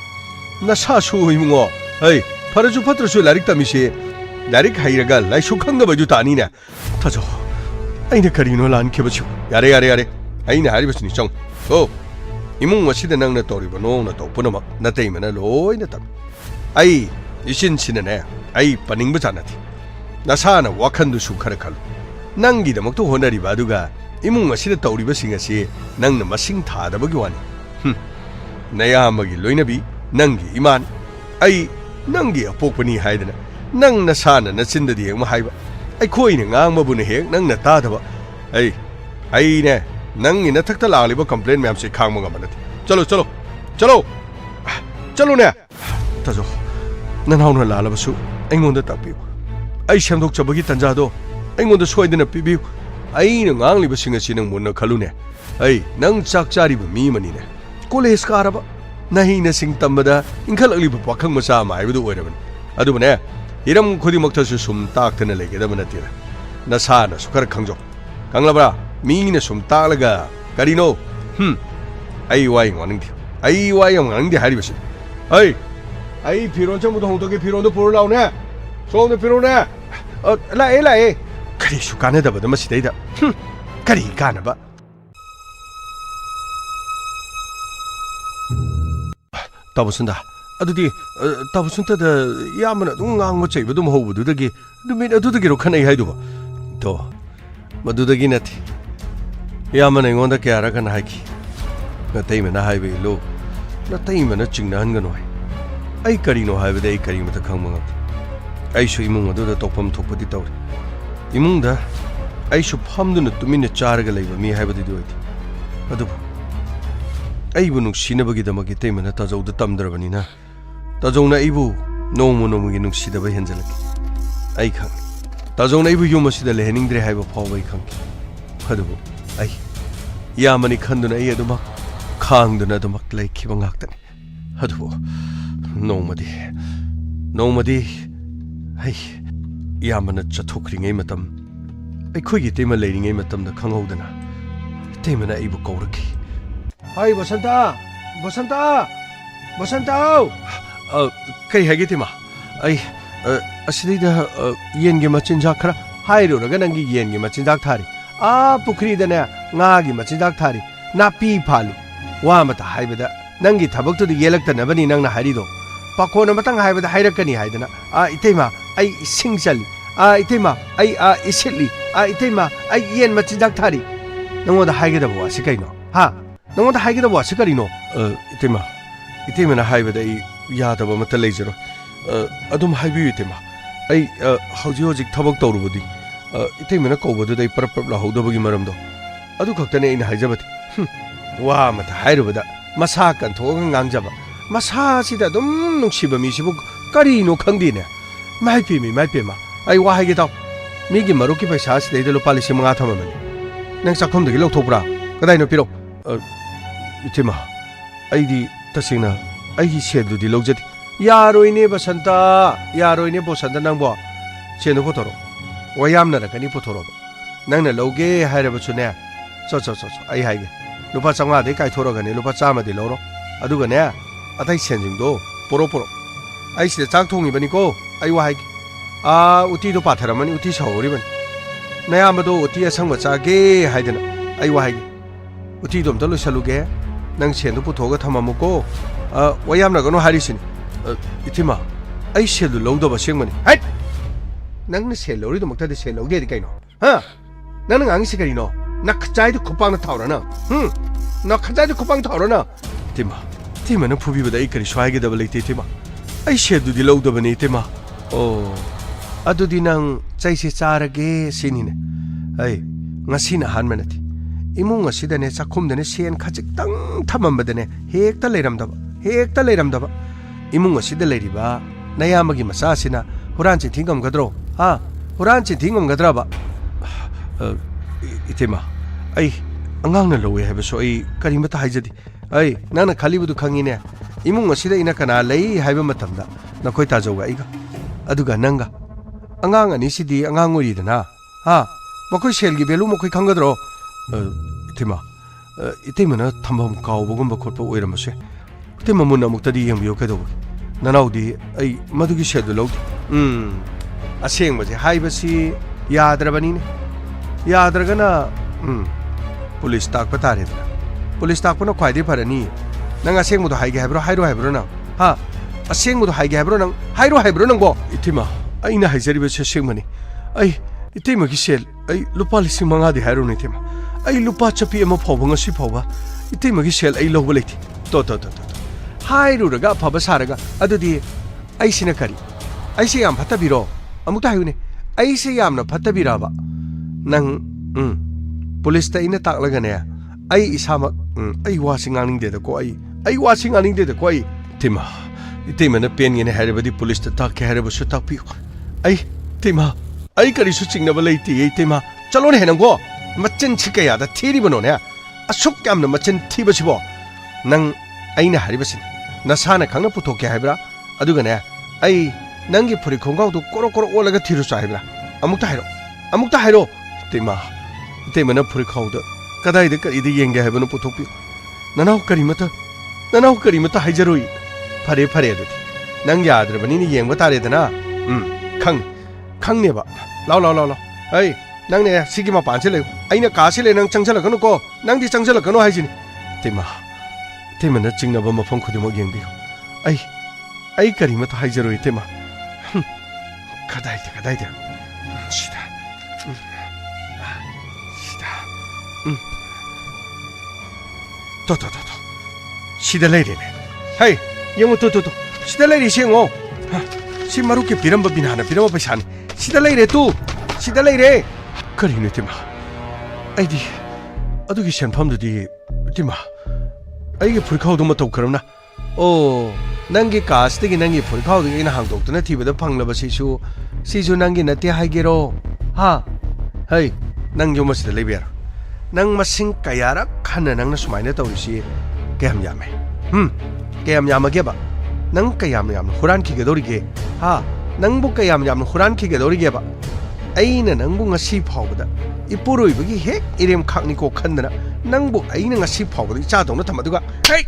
[SPEAKER 2] 나 사수 이뭉어 어이 파르주 파트르수 라릭 미시 라릭 하이라가 라이슈칸가 바주 다니네 타져 아이네 가리노 란 켜버치고 야레 아이네 하리버스니 정 이몽 와시데 낭나 도리버 노나 또 보나마 나테이메나 로이나 탐 아이 이신치네 아이 빠닝부자나티 나사나 와칸도 수카라칼 낭기다 먹도 호나리 바두가 이몽 와시데 떠리버 싱아시 낭나 마싱 타다버기 와니 나야 먹이 로이나비 낭기 이만 아이 낭기 포크니 하이드나 낭나 사나 나친다디 뭐 하이바 아이 코이네 낭마부네 해 낭나 타다바 아이네 낭이 나탁다 라리버 컴플레인 맵시 강모가 만나티 चलो 타조 나나오나 라라버수 앵몬다 딱비오 아이 샘독자버기 단자도 앵몬다 소이드나 비비오 아이는 앙리버 싱아시는 못나 칼루네 아이 낭 짝자리버 미머니네 콜레스 카라바 나히나 싱tam바다 인칼리버 박항 마사 마이버도 오이러번 아두버네 이름 खुदिमक्तसु 숨 ताक्तने लेगेदब नतेरा नसानसु खर खंगजो खंगलबरा मीने सुम तालगा करिनो आई वाई ngwaning आई वाई ngwaning di हारिबसि आई फिरोन चमुदो होंतोके फिरोन दो पुरो लाउने सोम दो फिरोन ने लाए करिसु कानेदबद मसिदैदा करि कानबा तबसुंदा अदुदी तबसुंतदा यामना दुं ngang चैबदु महौबदुदगी दुमिन अदुदगी रो खनै हाइदुबो तो मदुदगी नथि यामना इंगोंदा क्यारा कन हाइकी नतैमना हाइबे लो नतैमना चिंगनहनगनो हाइ आई करिनो हाइबदे आई करिमता खंगमंग आइसु इमुंग अदुदा तोपम थोपदि तौर इमुंगदा आइसु फमदुन तुमिन चारगा लैबा मी हाइबदि दोइदि अदुबो आइबु नुंसिनबगिदमगि तैमना तजौदा तमद्रबनिना तजौना आइबु नोंमो नोंमगि नुंसिदबा हेंजलकि आई खंग तजौना आइबु युमसिदा लेहनिंद्रे हाइबा फावबा आई खंग अदुबो आई यामनि खंदुना आई अदुमक खांगदुना अदुमक लैखिबा ngakतनि अदुबो नोंमदि आई यामना चथोखरिङै मतम अखोइगि तैमा लैरिङै मतमदा खंगौदना तैमना आइबु कौरखि हाय बसंता कई हैगे तेमा आई असिदा येनगे मचिनजाक खरा हाइरोरगा नंगी येनगे मचिनजाक थारी आ पुखरीदने ngaगी मचिनजाक थारी नापी फाली वा मता हाइबदा नंगी थबक्तुदि येलक्तनबनी नंगना हारिदो पाखोन मतंग हाइबदा हाइरकनी हाइदना आ इतेमा आई इसिंग चली आ इतेमा आई आ इसिली आ इतेमा आई येन मचिनजाक थारी नंगोदा हाइगेदबो वासि कइनो हा नंगोदा हाइगेदबो वासि करिनो इतेमना हाइबदा आई यादबा मत लेजरो अदुम हाइबियु इतेमा आई हौजि हौजि थबक तौरुबदि इतेमना कौबदु दai परप लाहौदबगी मरमदो अदु खक्तने इन हाइजबति वा मत हाइरुबदा मसा कंथोग ngangjaba मसा सिदा दुम नुंसिबा मिसिबु करिनो खंगदिने माइपेमा आई वा हाइगे ताव मिगी मरुकी पैसा सिदैदा लुपा 5,000 थममनि नंग चाखमदगी लौथोब्रा कदाइनो पिरो इतेमा आइदी तसिंगना आइगी सेदुदी लौजदि यारोइने बसंता नंगबो सेनु पुथोरो वयामना रकनी पुथोरो नंगना लौगे हाइरबसुने चो आई हाइगे लुपा 500 दे काइथोरगने लुपा 100 दे लौरो अदुगने अतै सेनजिंगदो पोरो आई सिदा चाक थोंगिबनिको आई वा हाइगे आ उतीदो पाथरमनि उती सौरिबनि नयामदो उती असंग चागे हाइदना आई वा हाइगे उतीदो मत लोसलुगे नंग सेनु पुथोगा थममुको वयामना गनो हारिसिन इतिमा आई सेलु लौदबा सेंगमनि हाइट नंग सेल लौरिदो मक्तदि सेल लौगेदि कइनो हा नंग ngangi करिनो नखचाइदो खुपांग थावरना नखचाइदो खुपांग थावरना तिमा न फुबिबदा आई करि स्वाइगेदबा लेते तिमा आई सेदुदि लौदबनि तिमा ओ अदुदि नंग चाइसे चारगे सिनिने आई ngasiना हानमनति इमुंग असिदने चाखुमदने सेन खजिक्तंग थममबदने हेक्ता लेरमदबा इमुंग असिदा लेरिबा नयामगी मसासिना हुरानचि थिंगमगद्रो हा हुरानचि थिंगमगद्राबा इतेमा आई अंगांगना लोवे हाइबसो आई करिमता हाइजदि आई नाना खालिबुदु खंगिने इमुंग असिदा इना कना लई हाइबा मतमदा नखोय ताजौगा इगा अदुगा नंगा अंगांग अनिसिदि अंगांग ओरिदना हा मखोय सेलगी बेलु मखोय खंगद्रो इतेमना थम्बम कावबगुम्बा खोटपा ओइरमसे इतेमा मुन्ना मुक्तदि यंबियो केदोबो ननाउदि आई मदुगी सेदु लौदि असेंबजे हाइबसी याद्रबनिने याद्रगना पुलिस ताकपा तारेदना पुलिस ताकपना ख्वाइदे फरनी नंग असेंबदो हाइगे हाइब्रो नंग हा असेंबदो हाइगे हाइब्रो नंगबो इतेमा आइना हाइजरिबसे सेंगमनि आई इतेमगी सेल आई लुपा 5,000 दि हाइरो नितेमा आई लुपा चपी अमा फावबा ngasi फावबा इतेमगी सेल आई लौबा लेति तो हाइरुरगा फाबा सारगा अदुदि आइसिना करि आइसे याम फत्तबिरो अमुता हायुने आइसे यामना फत्तबिराबा नंग पुलिस ता इना ताकलगने आई इसामा आई वासिंग आनिंगदेदको आई वासिंग आनिंगदेदको आई इतेमना पेनगेने हाइरबदि पुलिस ता ताके हाइरबसु ताकपि आई तेमा आई करिसु चिंगनबा लेति इतेमा चलोने हेनंगो मचिन छिकयादा थीरिबनोने असुक यामना मचिन थीबसिबो नंग आइना हारिबसिन नसाना खंगना पुथोके हाइब्रा अदुगने आई ꯅꯪꯒꯤ ꯐꯨꯔꯤꯠ ꯈꯣꯡꯒ꯭ꯔꯥꯎꯗꯨ ꯀꯣꯔꯣ ꯀꯣꯔꯣ ꯑꯣꯜꯂꯒ ꯊꯤꯔꯨꯆꯣ ꯍꯥꯏꯕ꯭ꯔꯥ ꯑꯃꯨꯛꯇ ꯍꯥꯏꯔꯣ ꯏꯇꯩꯃ ꯏꯇꯩꯃꯅ ꯐꯨꯔꯤꯠ ꯈꯥꯎꯗ ꯀꯗꯥꯏꯗ ꯀꯔꯤꯗ ꯌꯦꯡꯒꯦ ꯍꯥꯏꯕꯅꯣ ꯄꯨꯊꯣꯛꯄꯤꯌꯨ ꯅꯅꯥꯎ ꯀꯔꯤꯃꯇ ꯍꯥꯏꯖꯔꯣꯏ ꯐꯔꯦ ꯑꯗꯨꯗꯤ ꯅꯪ ꯌꯥꯗ꯭ꯔꯕꯅꯤꯅ ꯌꯦꯡꯕ ꯇꯥꯔꯦꯗꯅ ꯈꯪꯅꯦꯕ ꯂꯥꯎ ꯑꯩ ꯅꯪꯅꯦ ꯁꯤꯒꯤ ꯃꯄꯥꯟꯁꯦ ꯂꯩꯌꯨ ꯑꯩꯅ ꯀꯥꯁꯤ ꯂꯩ ꯅꯪ ꯆꯪꯁꯤꯜꯂꯛꯀꯅꯨꯀꯣ ꯅꯪꯗꯤ ꯆꯪꯁꯤꯜꯂꯛꯀꯅꯨ ꯍꯥꯏꯁꯤꯅꯤ ꯏꯇꯩꯃꯅ ꯆꯤꯡꯅꯕ ꯃꯐꯝ ꯈꯨꯗꯤꯡꯃꯛ ꯌꯦꯡꯕꯤꯌꯨ ꯑꯩ ꯀꯔꯤꯃꯇ ꯍꯥꯏꯖꯔꯣꯏ ꯏꯇꯩꯃ ꯀꯗꯥꯏꯗ 시다 또 시다 레이리네 헤이 영어 또 시다 레이리 시행어 시 마루께 비람바비나 하나 비람바 비산 시다 레이레 또 시다 레이레 그리네 티마 아이디 어두기 셴팜도디 티마 아이게 불카우도 못하고 그러나 ꯅꯪꯒꯤ ꯀꯥꯁꯤꯗꯒꯤ ꯅꯪꯒꯤ ꯐꯨꯔꯤꯠꯈꯥꯎꯗꯒꯤ ꯑꯩꯅ ꯍꯥꯡꯗꯣꯛꯇꯨꯅ ꯊꯤꯕꯗ ꯐꯪꯂꯕꯁꯤꯁꯨ ꯅꯪꯒꯤ ꯅꯠꯇꯦ ꯍꯥꯏꯒꯦꯔꯣ ꯍꯥ ꯍꯩ ꯅꯪ ꯌꯨꯝ ꯑꯁꯤꯗ ꯂꯩꯕ ꯌꯥꯔꯣ ꯅꯪ ꯃꯁꯤꯡ ꯀꯌꯥꯔꯛ ꯍꯟꯅ ꯅꯪꯅ ꯁꯨꯃꯥꯏꯅ ꯇꯧꯔꯤꯁꯤ ꯀꯌꯥꯝ ꯌꯥꯝꯃꯦ ꯀꯌꯥꯝ ꯌꯥꯝꯃꯒꯦꯕ ꯅꯪ ꯀꯌꯥꯝ ꯌꯥꯝꯅ ꯍꯨꯔꯥꯟꯈꯤꯒꯗꯧꯔꯤꯒꯦ ꯍꯥ ꯅꯪꯕꯨ ꯀꯌꯥꯝ ꯌꯥꯝꯅ ꯍꯨꯔꯥꯟꯈꯤꯒꯗꯧꯔꯤꯒꯦꯕ ꯑꯩꯅ ꯅꯪꯕꯨ ꯉꯁꯤ ꯐꯥꯎꯕꯗ ꯏꯄꯨꯔꯣꯏꯕꯒꯤ ꯍꯦꯛ ꯏꯔꯦꯝꯈꯥꯛꯅꯤꯀꯣ ꯈꯟꯗꯅ ꯅꯪꯕꯨ ꯑꯩꯅ ꯉꯁꯤ ꯐꯥꯎꯕꯗ ꯏꯆꯥꯗꯧꯅ ꯊꯝꯃꯗꯨꯒ ꯍꯩ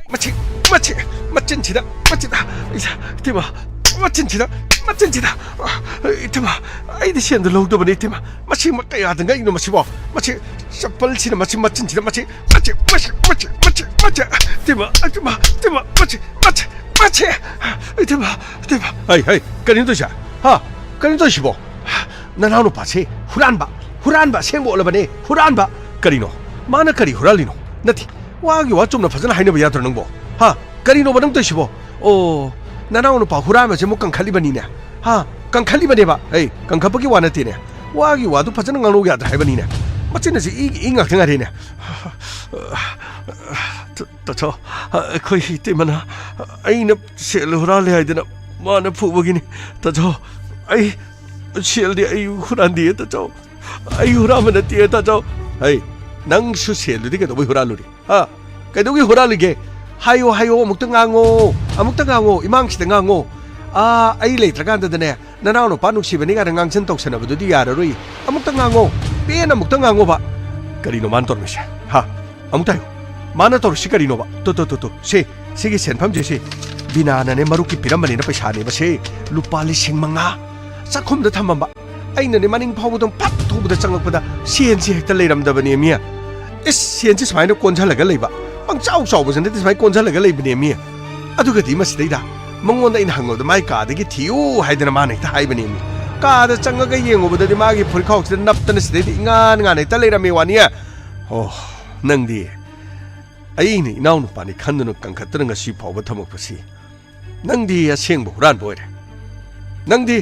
[SPEAKER 2] machinchida itima machinchida itima ai de siendo lo do bani itima machi makaya danga ino masibo machi chapal sina machi machinchida machi itima machi itima ai kanin do sha ha kanin do shibo nanano pachi huranba sembo olabane huranba karino mana kari huralino nati wagi wa chumna phajana hainaba yadro nangbo 하 까리노 바능 뜻이보 나나오는 바 후라면서 뭐 깡칼리바니네 하 깡칼리바네 봐 에이 깡카버기 와나티네 와기 와도 파자는 강로기 아들 해바니네 맞지는지 이 인각등하리네 또저 거의 때문에 아이는 셀 후라래 하이드나 마나 푸버기니 또저 아이 셀디 아이 후란디에 또저 아이 후라면 뒤에 또저 아이 낭수 셀디가 너무 후란루리 아 그래도 후란리게 하요 아묵다 강오 이망시다 강오 아이 레이트간다네 나나오노 바눅시베니가 랑강선 똑선아버도디 야라로이 아묵다 강오 빼나 아묵다 강오 바 까리노 만토르미샤 하 아묵다요 마나 토르시 까리노 바 또또또또 시기 센팜 제시 비나나네 마루키 피람바니나 페샤네 바시 루파리 싱망아 사콤다 탐밤바 아이너네 마닝 파우동 팍 토부다 짱럭보다 시엔지 헥터 레이람다바니 미야 이스 시엔지 스마이노 꼰잘라가 레이바 ꯄꯪꯆꯥꯎꯕꯁꯤꯅ ꯁꯨꯃꯥꯏ ꯀꯣꯟꯁꯤꯜꯂꯒ ꯂꯩꯕꯅꯦ ꯃꯤ ꯑꯗꯨꯒꯗꯤ ꯃꯁꯤꯗꯩꯗ ꯃꯉꯣꯟꯗ ꯑꯩꯅ ꯍꯪꯉꯕꯗ ꯃꯥꯒꯤ ꯀꯥꯗꯒꯤ ꯊꯤꯌꯨ ꯍꯥꯏꯗꯅ ꯃꯥꯅ ꯍꯦꯛꯇ ꯍꯥꯏꯕꯅꯦ ꯃꯤ ꯀꯥꯗ ꯆꯪꯉꯒ ꯌꯦꯡꯉꯨꯕꯗꯗꯤ ꯃꯥꯒꯤ ꯐꯨꯔꯤꯠꯈꯥꯎꯁꯤꯗ ꯅꯞꯇꯅ ꯁꯤꯗꯩꯗꯤ ꯉꯥꯟ ꯍꯦꯛꯇ ꯂꯩꯔꯝꯃꯦ ꯋꯥꯅꯤ ꯅꯪꯗꯤ ꯑꯩꯅ ꯏꯅꯥꯎꯅꯨꯄꯥꯅꯤ ꯈꯟꯗꯨꯅ ꯀꯟꯈꯠꯇꯅ ꯉꯁꯤ ꯐꯥꯎꯕ ꯊꯝꯃꯛꯄꯁꯤ ꯅꯪꯗꯤ ꯑꯁꯦꯡꯕ ꯍꯨꯔꯥꯟꯕ ꯑꯣꯏꯔꯦ ꯅꯪꯗꯤ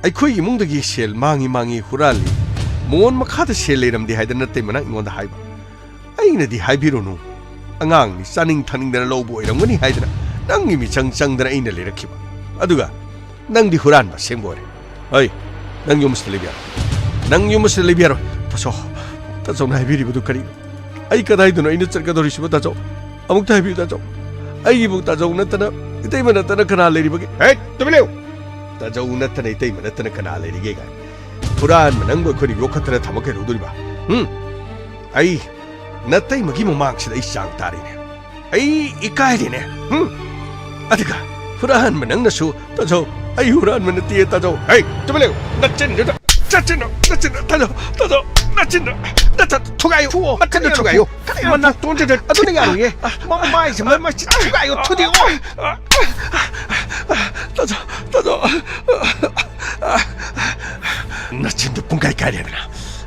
[SPEAKER 2] ꯑꯩꯈꯣꯏ ꯏꯃꯨꯡꯗꯒꯤ ꯁꯦꯜ ꯃꯥꯡꯉꯤ ꯍꯨꯔꯥꯜꯂꯤ ꯃꯣꯟ ꯃꯈꯥꯗ ꯁꯦꯜ ꯂꯩꯔꯝꯗꯦ ꯍꯥꯏꯗꯅ ꯅꯠꯇꯦꯃꯅ ꯑꯩꯉꯣꯟꯗ ꯍꯥꯏꯕ ꯑꯩꯅꯗꯤ ꯍꯥꯏꯕꯤꯔꯨꯅꯨ ꯑꯉꯥꯡꯅꯤ ꯆꯥꯅꯤꯡ ꯊꯛꯅꯤꯡꯗꯅ ꯂꯧꯕ ꯑꯣꯏꯔꯝꯒꯅꯤ ꯍꯥꯏꯗꯅ ꯅꯪꯒꯤ ꯃꯤꯆꯪ ꯆꯪꯗꯅ ꯑꯩꯅ ꯂꯩꯔꯛꯈꯤꯕ ꯑꯗꯨꯒ ꯅꯪꯗꯤ ꯍꯨꯔꯥꯟꯕ ꯑꯁꯦꯡꯕ ꯑꯣꯏꯔꯦ ꯑꯩ ꯅꯪ ꯌꯨꯝꯁꯤꯗ ꯂꯩꯕ ꯌꯥꯔꯣꯏ ꯇꯥꯆꯧꯅ ꯍꯥꯏꯕꯤꯔꯤꯕꯗꯨ ꯀꯔꯤꯅꯣ ꯑꯩ ꯀꯗꯥꯏꯗꯅꯣ ꯑꯩꯅ ꯆꯠꯀꯗꯧꯔꯤꯁꯤꯕ ꯇꯥꯆꯧ ꯑꯃꯨꯛꯇ ꯍꯥꯏꯕꯤꯌꯨ ꯇꯥꯆꯧ ꯑꯩꯒꯤꯕꯨ ꯇꯥꯆꯧ ꯅꯠꯇꯅ ꯏꯇꯩꯃ ꯅꯠꯇꯅ ꯀꯅꯥ ꯂꯩꯔꯤꯕꯒꯦ ꯍꯦ ꯇꯨꯃꯤꯟ ꯂꯩꯌꯨ ꯇꯥꯆꯧ ꯅꯠꯇꯅ ꯏꯇꯩꯃ ꯅꯠꯇꯅ ꯀꯅꯥ ꯂꯩꯔꯤꯒꯦ ꯀꯥꯏ ꯍꯨꯔꯥꯟꯕ ꯅꯪꯕꯨ ꯑꯩꯈꯣꯏꯅ ꯌꯣꯛꯈꯠꯇꯅ ꯊꯝꯃ ꯀꯩꯗꯧꯗꯣꯔꯤꯕ ꯑꯩ ꯅꯇꯩꯃꯒꯤ ꯃꯃꯥꯡꯁꯤꯗ ꯑꯩ ꯆꯥꯡ ꯇꯥꯔꯤꯅꯦ ꯑꯩ ꯏꯀꯥꯏꯔꯤꯅꯦ ꯑꯗꯨꯒ ꯍꯨꯔꯥꯟꯕ ꯅꯪꯅꯁꯨ ꯇꯥꯆꯧ ꯑꯩ ꯍꯨꯔꯥꯟꯕ ꯅꯠꯇꯦ ꯇꯥꯆꯧ ꯍꯦ ꯇꯨꯃꯤꯟ ꯂꯩꯌꯨ ꯅꯆꯤꯟꯗꯨꯗ 타죠 나친다 나타 투가요 맞다 투가요 만나 돈제들 어떤 게 아니에 마이스 마이스 투가요 투디오 타죠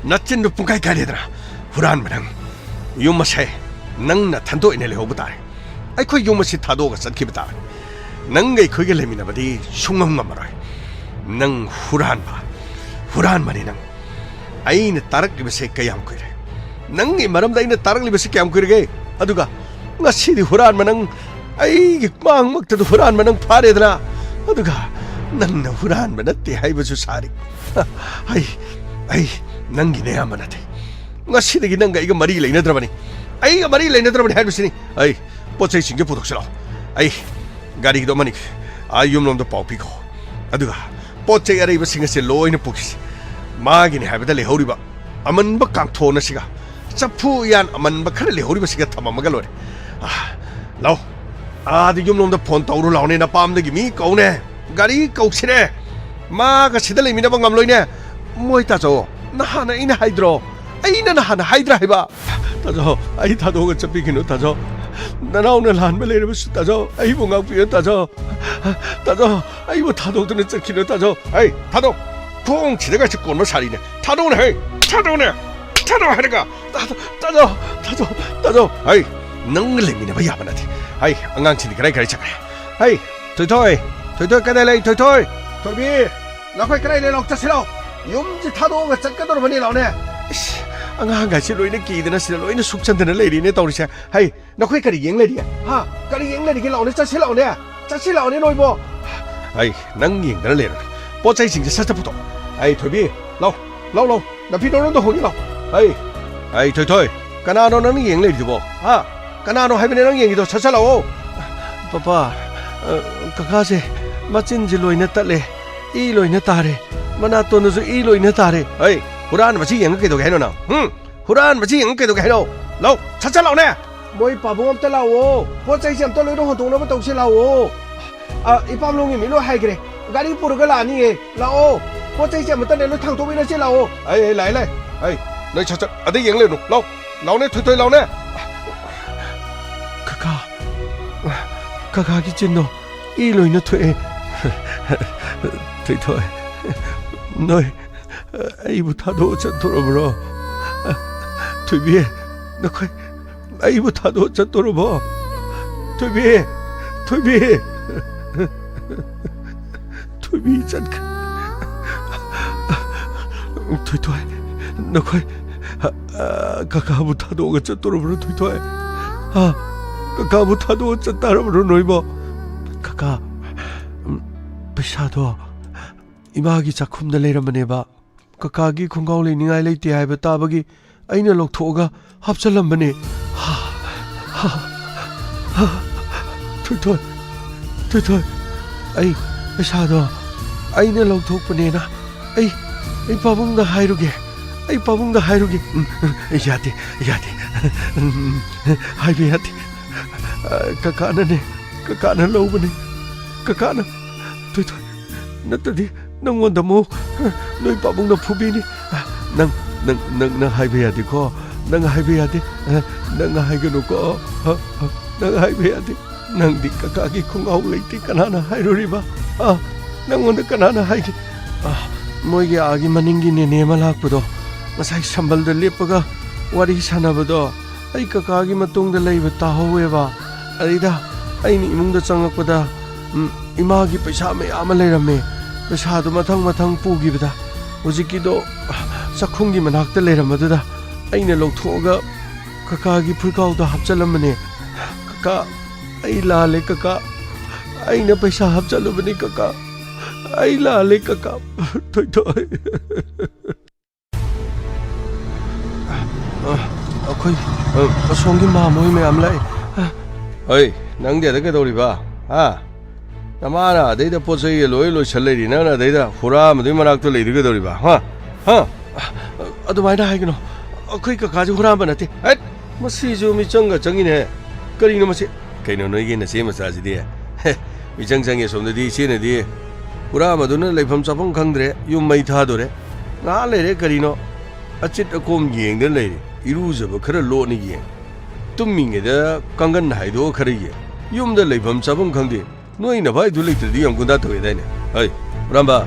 [SPEAKER 2] 나친도 분가이 가리더라 후란마랑 요마세 낭나 탄도 이내래 호부다래 아이코 요마시 타도가 sad기부다 낭게 그게 레미나바디 숭망마마라 낭 후란마니 낭 아이는 따락리버세 그야ම් 그래 낭이 마람다 이는 따락리버세 그야ම් 그러게 아두가 나시디 후란마낭 아이기 망먹다도 후란마낭 파래드나 아두가 낭나 후란마나 때 하이버수 사리 아이 낭기 내야만하대 나시디기 낭가 이거 머리 레이너드라바니 아이가 머리 레이너드라바니 하이버시니 아이 뽀차이 신경 부독시라 아이 가리기도 마니 아이움놈도 pau피고 ꯑꯗꯨꯒ ꯄꯣꯠ ꯆꯩ ꯑꯔꯩꯕꯁꯤꯡ ꯑꯁꯤ ꯂꯣꯏꯅ ꯄꯨꯈꯤꯁꯤ ꯃꯥꯒꯤꯅꯤ ꯍꯥꯏꯕꯗ ꯂꯩꯍꯧꯔꯤꯕ ꯑꯃꯟꯕ ꯀꯥꯡꯊꯣꯟ ꯑꯁꯤꯒ ꯆꯐꯨ ꯌꯥꯟ ꯑꯃꯟꯕ ꯈꯔ ꯂꯩꯍꯧꯔꯤꯕꯁꯤꯒ ꯊꯝꯃꯝꯃꯒ ꯂꯣꯏꯔꯦ ꯂꯥꯎ ꯑꯥꯗ ꯌꯨꯝꯂꯣꯝꯗ ꯐꯣꯟ ꯇꯧꯔꯨ ꯂꯥꯎꯅꯦ ꯅꯄꯥꯝꯗꯒꯤ ꯃꯤ ꯀꯧꯅꯦ ꯒꯥꯔꯤ ꯀꯧꯁꯤꯅꯦ ꯃꯥꯒ ꯁꯤꯗ ꯂꯩꯃꯤꯟꯅꯕ ꯉꯝꯂꯣꯏꯅꯦ ꯃꯣꯏ ꯇꯥꯖꯧ ꯅꯍꯥꯟꯅ ꯑꯩꯅ ꯍꯥꯏꯗ꯭ꯔꯣ ꯑꯩꯅ ꯅꯍꯥꯟꯅ ꯍꯥꯏꯗ꯭ꯔꯥ ꯍꯥꯏꯕ ꯇꯥꯖꯧ ꯑꯩ ꯊꯥꯗꯣꯛꯑꯒ ꯆꯠꯄꯤꯒꯅꯨ ꯇꯥꯖꯧ ꯅꯅꯥꯎꯅ ꯂꯥꯟꯕ ꯂꯩꯔꯕꯁꯨ ꯇꯥꯖꯧ ꯑꯩꯕꯨ ꯉꯥꯛꯄꯤꯌꯨ ꯇꯥꯖꯧ ꯇꯥꯖꯧ ꯑꯩꯕꯨ ꯊꯥꯗꯣꯛꯇꯨꯅ ꯆꯠꯈꯤꯅꯨ ꯇꯥꯖꯧ ꯑꯩ ꯊꯥꯗꯣꯛ ꯈꯣꯡꯁꯤꯗꯒꯁꯤ ꯀꯣꯟꯕ ꯁꯥꯔꯤꯅꯦ ꯊꯥꯗꯣꯛꯅꯦ ꯍꯩ ꯊꯥꯗꯣꯛꯅꯦ ꯊꯥꯗꯣꯛ ꯍꯥꯏꯔꯒ ꯇꯥꯖꯧ ꯇꯥꯖꯧ ꯇꯥꯖꯧ ꯑꯩ ꯅꯪꯒ ꯂꯩꯃꯤꯟꯅꯕ ꯌꯥꯕ ꯅꯠꯇꯦ ꯑꯩ ꯑꯉꯥꯡꯁꯤꯡꯗꯤ ꯀꯔꯥꯏ ꯆꯠꯈ꯭ꯔꯦ ꯍꯩ ꯊꯣꯏꯊꯣꯏ ꯊꯣꯏꯊꯣꯏ ꯀꯗꯥꯏ ꯂꯩ ꯊꯣꯏꯊꯣꯏ ꯊꯣꯏꯕꯤ ꯅꯈꯣꯏ ꯀꯗꯥꯏ ꯂꯩ ꯂꯥꯎ ꯆꯠꯁꯤꯔꯣ ꯌꯨꯝꯁꯤ ꯊꯥꯗꯣꯛꯑꯒ ꯆꯠꯀꯗꯧꯔꯕꯅꯤ ꯂꯥꯎꯅꯦ 이씨, 안가한가시 로이네 끼드나 시라 로이네 숙찬드는 레이리네 떠오르시 하이 너코이 까리 앵레리야 하 까리 앵레리게 라오네 짜시 라오네 로이보 하이 낭 앵들 레르 뽀짜이 징지 사자부터 하이 토비 라오 나 피노론도 호니 라오 하이 토이 까나노 너는 앵레리도 하 까나노 하이베네 낭 앵이도 차차라오 빠빠 까까세 마친지 로이네 딸레 이 로이네 따레 마나토노즈 이 로이네 따레 하이 후란 마치 영게 도게 해노나 후란 마치 영게 도게 해노 라오 차차 라오네 뭐이 바봉 없다 라오 포차이 좀 떨어도 혼동나부 똑시 라오 이 밤롱이 밀로 하이그래 가리 부르가 라니 라오 포차이 좀 떨어도 탕토비나 시 라오 에이 라이 에이 너희 차차 아들 영레노 라오 라오네 토이 라오네 카카기 진노 이 로이네 토에 토이 너희 아이부 타도 쳤더러브러 토비에 너코이 아이부 타도 쳤더러버 토비 짠크 토이 너코이 카카부 타도 쳤더러브러 토이 카카부 타도 쳤다러브러 너이버 카카 비샤도 이마기 작품다 레이러마네바 काकागी खुंगाव लेनिंगाई लेते हाइबा ताबगी अइना लौथोगा हापचलमबने थोय अई पैसादो अइना लौथोकपनेना अई पाबुंगदा हाइरुगे याते हाइबे याते काकाना लौबने काकाना थोय नतदी नंगोंदा मो 너희 빠봉나 푸비니 능 하이베야 되고 능 하이베야 돼 능 하이게놓고 능 하이베야 돼 능 니까 가기 콩가오 레이티 까나나 하이로리바 능 오늘 까나나 하이게 뭐이게 아기 마닝기네 네말 학부도 마사이 삼발들 레빠가 와리 사나부도 아이 까가기 마똥다 레이바 따호웨바 아리다 아이니 이몽다 짱학보다 이마기 पैसा मयाम लेरमे पैसादो मथंग पुगिबदा होजिकिदो सखुंगी मनाक्ता लेरमदुदा अइना लौथोगा काकागी फुलकाउदा हापचलमने काका अइ लाले काका अइना पैसा हापचलबने काका अइ लाले काका थोय अखोई असोंगी मामोई मयाम लाइ ओइ नंग देदा केदौरिबा नमाना देदा पोचै लोइ छलैरि नंगना देदा हुरा मदुइ मनाक्तो लेदिगदौरिबा अदुमाइना हाइगनो अखोइ काकाजु हुराम नते हट मसिजु मिचंगा चंगिने करिनो मसे कइनो नोइगे नसे मसाजिदि मिचंग चंगे सोमदि सेनदि हुराम मदुना लेफम चाफम खंद्रे युम मै थादोरे ना लेरे करिनो अचित अकोम येंगदे लेरि इरुजब खरा लोनि ये तुमिंगेदा कंगन हाइदो खरा ये युमदा लेफम चाफम खंदे नोइना भाई दुलेत्रदि यम गुंदा थोयदाइने हई हुरामबा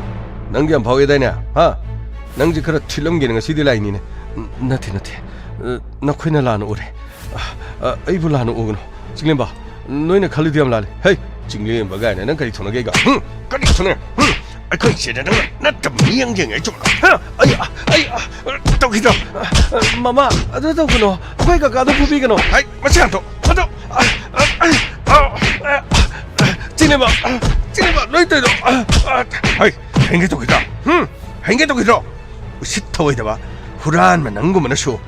[SPEAKER 2] नंग यम फावगेदाइने नंजी खरा थिलमगे ngasidi lainine nate nakhoina lana ure aibu lana ugno chinglemba noina khalidi am lale hey chinglemba gaina nang kari thona gega kari thona akhoi cheda nang natta miyang jeng ai chum ai tokida mama adu tokno akhoi ka ga do pubi gano hai masiang to hado chinglemba noi to hai henge tokida 시터이다봐 후란만 낭고만쇼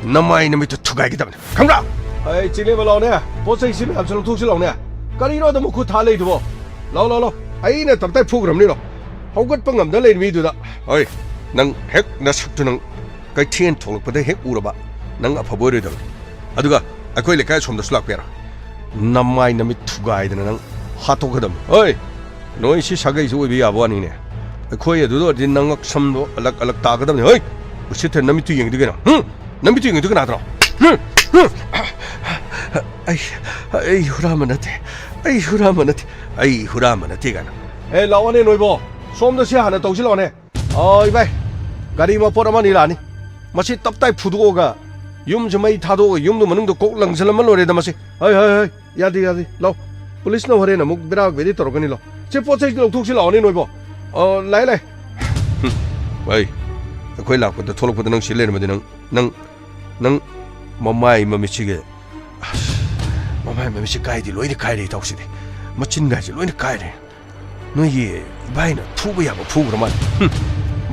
[SPEAKER 2] 너마이 놈이도 투가이기다 강라 아이 찔레바 라오네 보세 있으면 absolut 투실 라오네 까리로도 뭐그 달레이도 라라라 아이네 답답 프로그램니로 ꯍꯧꯒꯠꯄ ꯉꯝꯗ ꯂꯩꯔꯤꯃꯤꯗꯨꯗ ꯍꯣꯏ ꯅꯪ ꯍꯦꯛ ꯅꯁꯛꯇꯨ ꯅꯪ ꯀꯩꯊꯦꯜ ꯊꯣꯛꯂꯛꯄꯗ ꯍꯦꯛ ꯎꯔꯕ ꯅꯪ ꯑꯐꯕ ꯑꯣꯏꯔꯣꯏꯗꯕꯅꯤ ꯑꯗꯨꯒ ꯑꯩꯈꯣꯏ ꯂꯩꯀꯥꯏ ꯁꯣꯝꯗꯁꯨ ꯂꯥꯛꯄ ꯌꯥꯔꯣꯏ ꯅꯃꯥꯏ ꯅꯃꯤꯠ ꯊꯨꯒꯥꯏꯗꯅ ꯅꯪ ꯍꯥꯠꯇꯣꯛꯀꯗꯕꯅꯤ ꯍꯣꯏ ꯅꯣꯏ ꯁꯤ ꯁꯥꯒꯩꯁꯨ ꯑꯣꯏꯕ ꯌꯥꯕ ꯋꯥꯅꯤꯅꯦ ꯑꯩꯈꯣꯏ ꯑꯗꯨꯗ ꯑꯣꯏꯔꯗꯤ ꯅꯪ ꯁꯝꯗꯣ ꯑꯂꯛ ꯑꯂꯛ ꯇꯥꯒꯗꯕꯅꯤ ꯍꯣꯏ ꯎꯁꯤꯠꯇ ꯅꯃꯤꯠꯇꯨ ꯌꯦꯡꯉꯤꯗꯨ ꯀꯩꯅꯣ ꯅꯃꯤꯠꯇꯨ ꯌꯦꯡꯉꯤꯗꯨ ꯀꯅꯥꯗꯅꯣ ꯑꯩ ꯍꯨꯔꯥꯟꯕ ꯅꯠꯇꯦ ꯑꯩ ꯍꯨꯔꯥꯟꯕ ꯅꯠꯇꯦ ꯑꯩ ꯍꯨꯔꯥꯟꯕ ꯅꯠꯇꯦ ꯀꯥꯏꯅ ꯑꯦ ꯂꯥꯛꯑꯣꯅꯦ ꯅꯣꯏꯕꯣ ꯁꯣꯝꯗ ꯁꯤ ꯍꯥꯟꯅ ꯇꯧꯁꯤꯜꯂꯛꯑꯣꯅꯦ ꯏꯕꯥꯏ ꯒꯥꯔꯤ ꯃꯄꯣꯠ ꯑꯃ ꯑꯅꯤ ꯂꯥꯛꯑꯅꯤ ꯃꯁꯤ ꯇꯞꯇꯥꯏ ꯐꯨꯗꯣꯛꯑꯒ ꯌꯨꯝꯁꯦ ꯃꯩ ꯊꯥꯗꯣꯛꯑꯒ ꯌꯨꯝꯗꯨ ꯃꯅꯨꯡꯗ ꯀꯣꯛ ꯂꯪꯁꯤꯜꯂꯝꯃ ꯂꯣꯏꯔꯦꯗ ꯃꯁꯤ ꯍꯣꯏ ꯍꯣꯏ ꯍꯣꯏ ꯌꯥꯗꯦ ꯌꯥꯗꯦ ꯂꯥꯎ ꯄꯨꯂꯤꯁꯅ ꯍꯣꯔꯦꯟ ꯑꯃꯨꯛ ꯕꯦꯔꯥ ꯕꯦꯔꯤ ꯇꯧꯔꯛꯀꯅꯤ ꯂꯥꯎ ꯁꯤ ꯄꯣꯠ ꯆꯩ ꯂꯧꯊꯣꯛꯁꯤ ꯂꯥꯛꯑꯣꯅꯦ ꯅꯣꯏꯕꯣ ꯂꯥꯛꯑꯦ ꯂꯥꯛꯑꯦ ꯚꯥꯏ ꯑꯩꯈꯣꯏ ꯂꯥꯛꯄꯗ ꯊꯣꯛꯂꯛꯄꯗ ꯅꯪ ꯁꯤ ꯂꯩꯔꯝꯃꯗꯤ ꯅꯪ ꯃꯃꯥꯏ ꯃꯃꯤꯠꯁꯤꯒ ꯃꯃꯥꯏ ꯃꯃꯤꯠꯁꯤ ꯀꯥꯏꯗꯤ ꯂꯣꯏꯅ ꯀꯥꯏꯔꯦ ꯇꯧꯁꯤꯗꯤ ꯃꯆꯤꯟꯒꯥꯏꯁꯤ ꯂꯣꯏꯅ ꯀꯥꯏꯔꯦ ꯅꯣꯏꯒꯤ ꯏꯕꯥꯏꯅ ꯐꯨꯕ ꯌꯥꯕ ꯐꯨꯕ꯭ꯔ ꯃꯥꯜꯂꯦ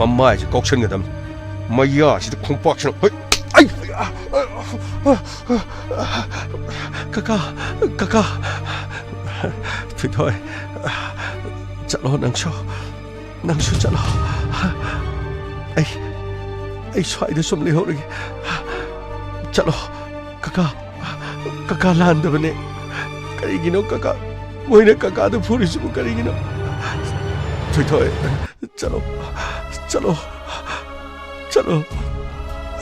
[SPEAKER 2] ꯃꯃꯥꯏꯁꯤ ꯀꯥꯎꯁꯟꯒꯗꯕꯅꯤ ꯃꯌꯥꯁꯤꯗ ꯈꯣꯡꯄꯥꯛꯁꯤꯅ ꯍꯣꯏ ꯀꯀꯥ ꯀꯀꯥ ꯊꯣꯏꯊꯣꯏ ꯆꯠꯂꯣ ꯅꯪꯁꯨ ꯆꯠꯂꯣ ꯑꯩ ꯁ꯭ꯋꯥꯏꯗ ꯁꯨꯝ ꯂꯩꯍꯧꯔꯒꯦ ꯆꯠꯂꯣꯀꯀꯥ ꯂꯥꯟꯗꯕꯅꯦ ꯀꯔꯤꯒꯤꯅꯣ ꯀꯀꯥ ꯃꯣꯏꯅ ꯀꯀꯥꯗ ꯐꯨꯔꯤꯁꯤꯕꯨ ꯀꯔꯤꯒꯤꯅꯣ ꯊꯣꯏꯊꯣꯏ ꯆꯠꯂꯣ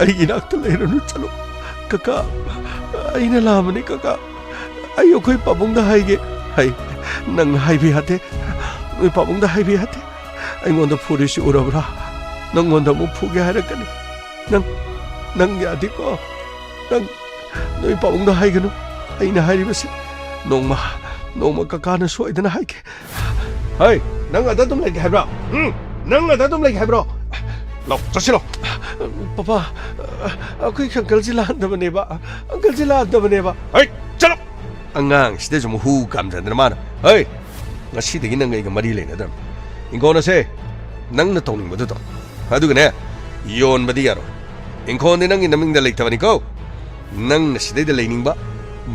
[SPEAKER 2] ꯑꯩꯒꯤ ꯅꯥꯛꯇ ꯂꯩꯔꯅꯨ ꯆꯠꯂꯣ ꯀꯀꯥ ꯑꯩꯅ ꯂꯥꯟꯕꯅꯤ ꯀꯀꯥ ꯑꯩ ꯑꯩꯈꯣꯏ ꯄꯥꯕꯨꯡꯗ ꯍꯥꯏꯒꯦ ꯅꯪ ꯍꯥꯏꯕ ꯌꯥꯗꯦ ꯅꯣꯏ ꯄꯥꯕꯨꯡꯗ ꯍꯥꯏꯕ ꯌꯥꯗꯦ ꯑꯩꯉꯣꯟꯗ ꯐꯨꯔꯤꯁꯤ ꯎꯔꯕ꯭ꯔꯥ ꯅꯪꯉꯣꯟꯗ ꯑꯃꯨꯛ ꯐꯨꯒꯦ ꯍꯥꯏꯔꯛꯀꯅꯤ ꯅꯪ ꯌꯥꯗꯦꯀꯣ ꯅꯣꯏ ꯄꯥꯕꯨꯡꯗ ꯍꯥꯏꯒꯅꯨ ꯑꯩꯅ ꯍꯥꯏꯔꯤꯕꯁꯤ ꯅꯣꯡꯃ ꯀꯀꯥꯅ ꯁꯣꯏꯗꯅ ꯍꯥꯏꯒꯦ ꯍꯩ ꯅꯪ ꯑꯗ ꯑꯗꯨꯝ ꯂꯩꯒꯦ ꯍꯥꯏꯕ꯭ꯔꯣ ꯅꯪ ꯑꯗ ꯑꯗꯨꯝ ꯂꯩꯒꯦ ꯍꯥꯏꯕ꯭ꯔꯣ ꯂꯥꯎ ꯆꯠꯁꯤꯂꯣ ꯄꯄꯥ ꯑꯩꯈꯣꯏ ꯑꯪꯀꯜꯁꯤ ꯂꯥꯟꯗꯕꯅꯦꯕ ꯍꯩ ꯆꯠꯂꯣ ꯑꯉꯥꯡꯁꯤꯗꯁꯨ ꯑꯃꯨꯛ ꯍꯨ ꯀꯥꯝꯖꯗꯅ ꯃꯥꯅ ꯍꯩ ꯉꯁꯤꯗꯒꯤ ꯅꯪ ꯑꯩꯒ ꯃꯔꯤ ꯂꯩꯅꯗ꯭ꯔꯕꯅꯤ ꯏꯪꯈꯣꯜ ꯑꯁꯦ ꯅꯪꯅ ꯇꯧꯅꯤꯡꯕꯗꯨ ꯇꯧ ꯑꯗꯨꯒꯅꯦ ꯌꯣꯟꯕꯗꯤ ꯌꯥꯔꯣꯏ ꯏꯪꯈꯣꯜꯗꯤ ꯅꯪꯒꯤ ꯅꯃꯤꯡꯗ ꯂꯩꯇꯕꯅꯤꯀꯣ ꯅꯪꯅ ꯁꯤꯗꯩꯗ ꯂꯩꯅꯤꯡꯕ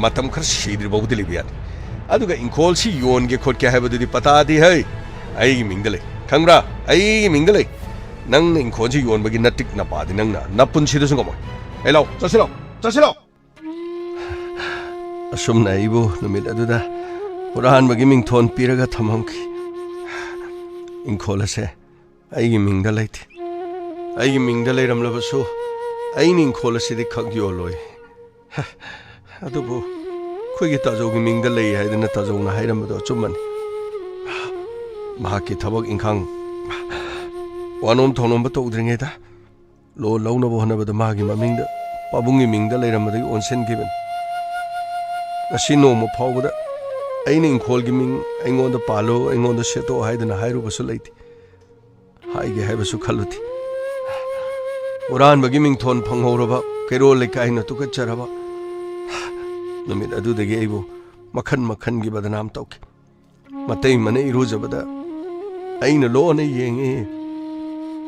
[SPEAKER 2] ꯃꯇꯝ ꯈꯔ ꯁꯤꯗ꯭ꯔꯤꯐꯥꯎꯕꯗꯤ ꯂꯩꯕ ꯌꯥꯗꯦ ꯑꯗꯨꯒ ꯏꯪꯈꯣꯜꯁꯤ ꯌꯣꯟꯒꯦ ꯈꯣꯠꯀꯦ ꯍꯥꯏꯕꯗꯨꯗꯤ ꯄꯇꯥꯗꯤ ꯍꯩ ꯑꯩꯒꯤ ꯃꯤꯡꯗ ꯂꯩ ꯈꯪꯕ꯭ꯔꯥ ꯑꯩꯒꯤ ꯃꯤꯡꯗ ꯂꯩ ꯅꯪꯅ ꯏꯪꯈꯣꯜꯁꯤ ꯌꯣꯟꯕꯒꯤ ꯅꯇꯤꯛ ꯅꯄꯥꯗꯤ ꯅꯪꯅ ꯅꯄꯨꯟꯁꯤꯗꯁꯨ ꯉꯝꯃꯣꯏ ꯂꯥꯎ ꯆꯠꯁꯤꯂꯣ ꯑꯁꯨꯝꯅ ꯑꯩꯕꯨ ꯅꯨꯃꯤꯠ ꯑꯗꯨꯗ ꯍꯨꯔꯥꯟꯕꯒꯤ ꯃꯤꯡꯊꯣꯟ ꯄꯤꯔꯒ ꯊꯝꯍꯝꯈꯤ ꯏꯪꯈꯣꯜ ꯑꯁꯦ ꯑꯩꯒꯤ ꯃꯤꯡꯗ ꯂꯩꯇꯦ ꯑꯩꯒꯤ ꯃꯤꯡꯗ ꯂꯩꯔꯝꯂꯕꯁꯨ ꯑꯩꯅ ꯏꯪꯈꯣꯜ ꯑꯁꯤꯗꯤ ꯈꯛ ꯌꯣꯜꯂꯣꯏ ꯑꯗꯨꯕꯨ ꯑꯩꯈꯣꯏꯒꯤ ꯇꯥꯖꯧꯒꯤ ꯃꯤꯡꯗ ꯂꯩ ꯍꯥꯏꯗꯅ ꯇꯥꯖꯧꯅ ꯍꯥꯏꯔꯝꯕꯗꯣ ꯑꯆꯨꯝꯕꯅꯤ ꯃꯍꯥꯛꯀꯤ ꯊꯕꯛ ꯏꯪꯈꯥꯡ ꯋꯥꯅꯣꯝ ꯊꯧꯅꯣꯝꯕ ꯇꯧꯗ꯭ꯔꯤꯉꯩꯗ ꯂꯣꯟ ꯂꯧꯅꯕ ꯍꯣꯠꯅꯕꯗ ꯃꯥꯒꯤ ꯃꯃꯤꯡꯗ ꯄꯥꯕꯨꯡꯒꯤ ꯃꯤꯡꯗ ꯂꯩꯔꯝꯕꯗꯒꯤ ꯑꯣꯟꯁꯤꯟꯈꯤꯕꯅꯤ ꯉꯁꯤ ꯅꯣꯡꯃ ꯐꯥꯎꯕꯗ ꯑꯩꯅ ꯏꯪꯈꯣꯜꯒꯤ ꯃꯤꯡ ꯑꯩꯉꯣꯟꯗ ꯄꯥꯜꯂꯣ ꯑꯩꯉꯣꯟꯗ ꯁꯦꯠꯇꯣꯛ ꯍꯥꯏꯗꯅ ꯍꯥꯏꯔꯨꯕꯁꯨ ꯂꯩꯇꯦ ꯍꯥꯏꯒꯦ ꯍꯥꯏꯕꯁꯨ ꯈꯜꯂꯨꯗꯦ ꯍꯨꯔꯥꯟꯕꯒꯤ ꯃꯤꯡꯊꯣꯟ ꯐꯪꯍꯧꯔꯕ ꯀꯩꯔꯣꯜ ꯂꯩꯀꯥꯏꯅ ꯇꯨꯀꯠꯆꯔꯕ ꯅꯨꯃꯤꯠ ꯑꯗꯨꯗꯒꯤ ꯑꯩꯕꯨ ꯃꯈꯟ ꯃꯈꯟꯒꯤ ꯕꯗꯅꯥꯝ ꯇꯧꯈꯤ ꯃꯇꯩꯃꯅ ꯏꯔꯨꯖꯕꯗ ꯑꯩꯅ ꯂꯣꯟꯅ ꯌꯦꯡꯉꯤ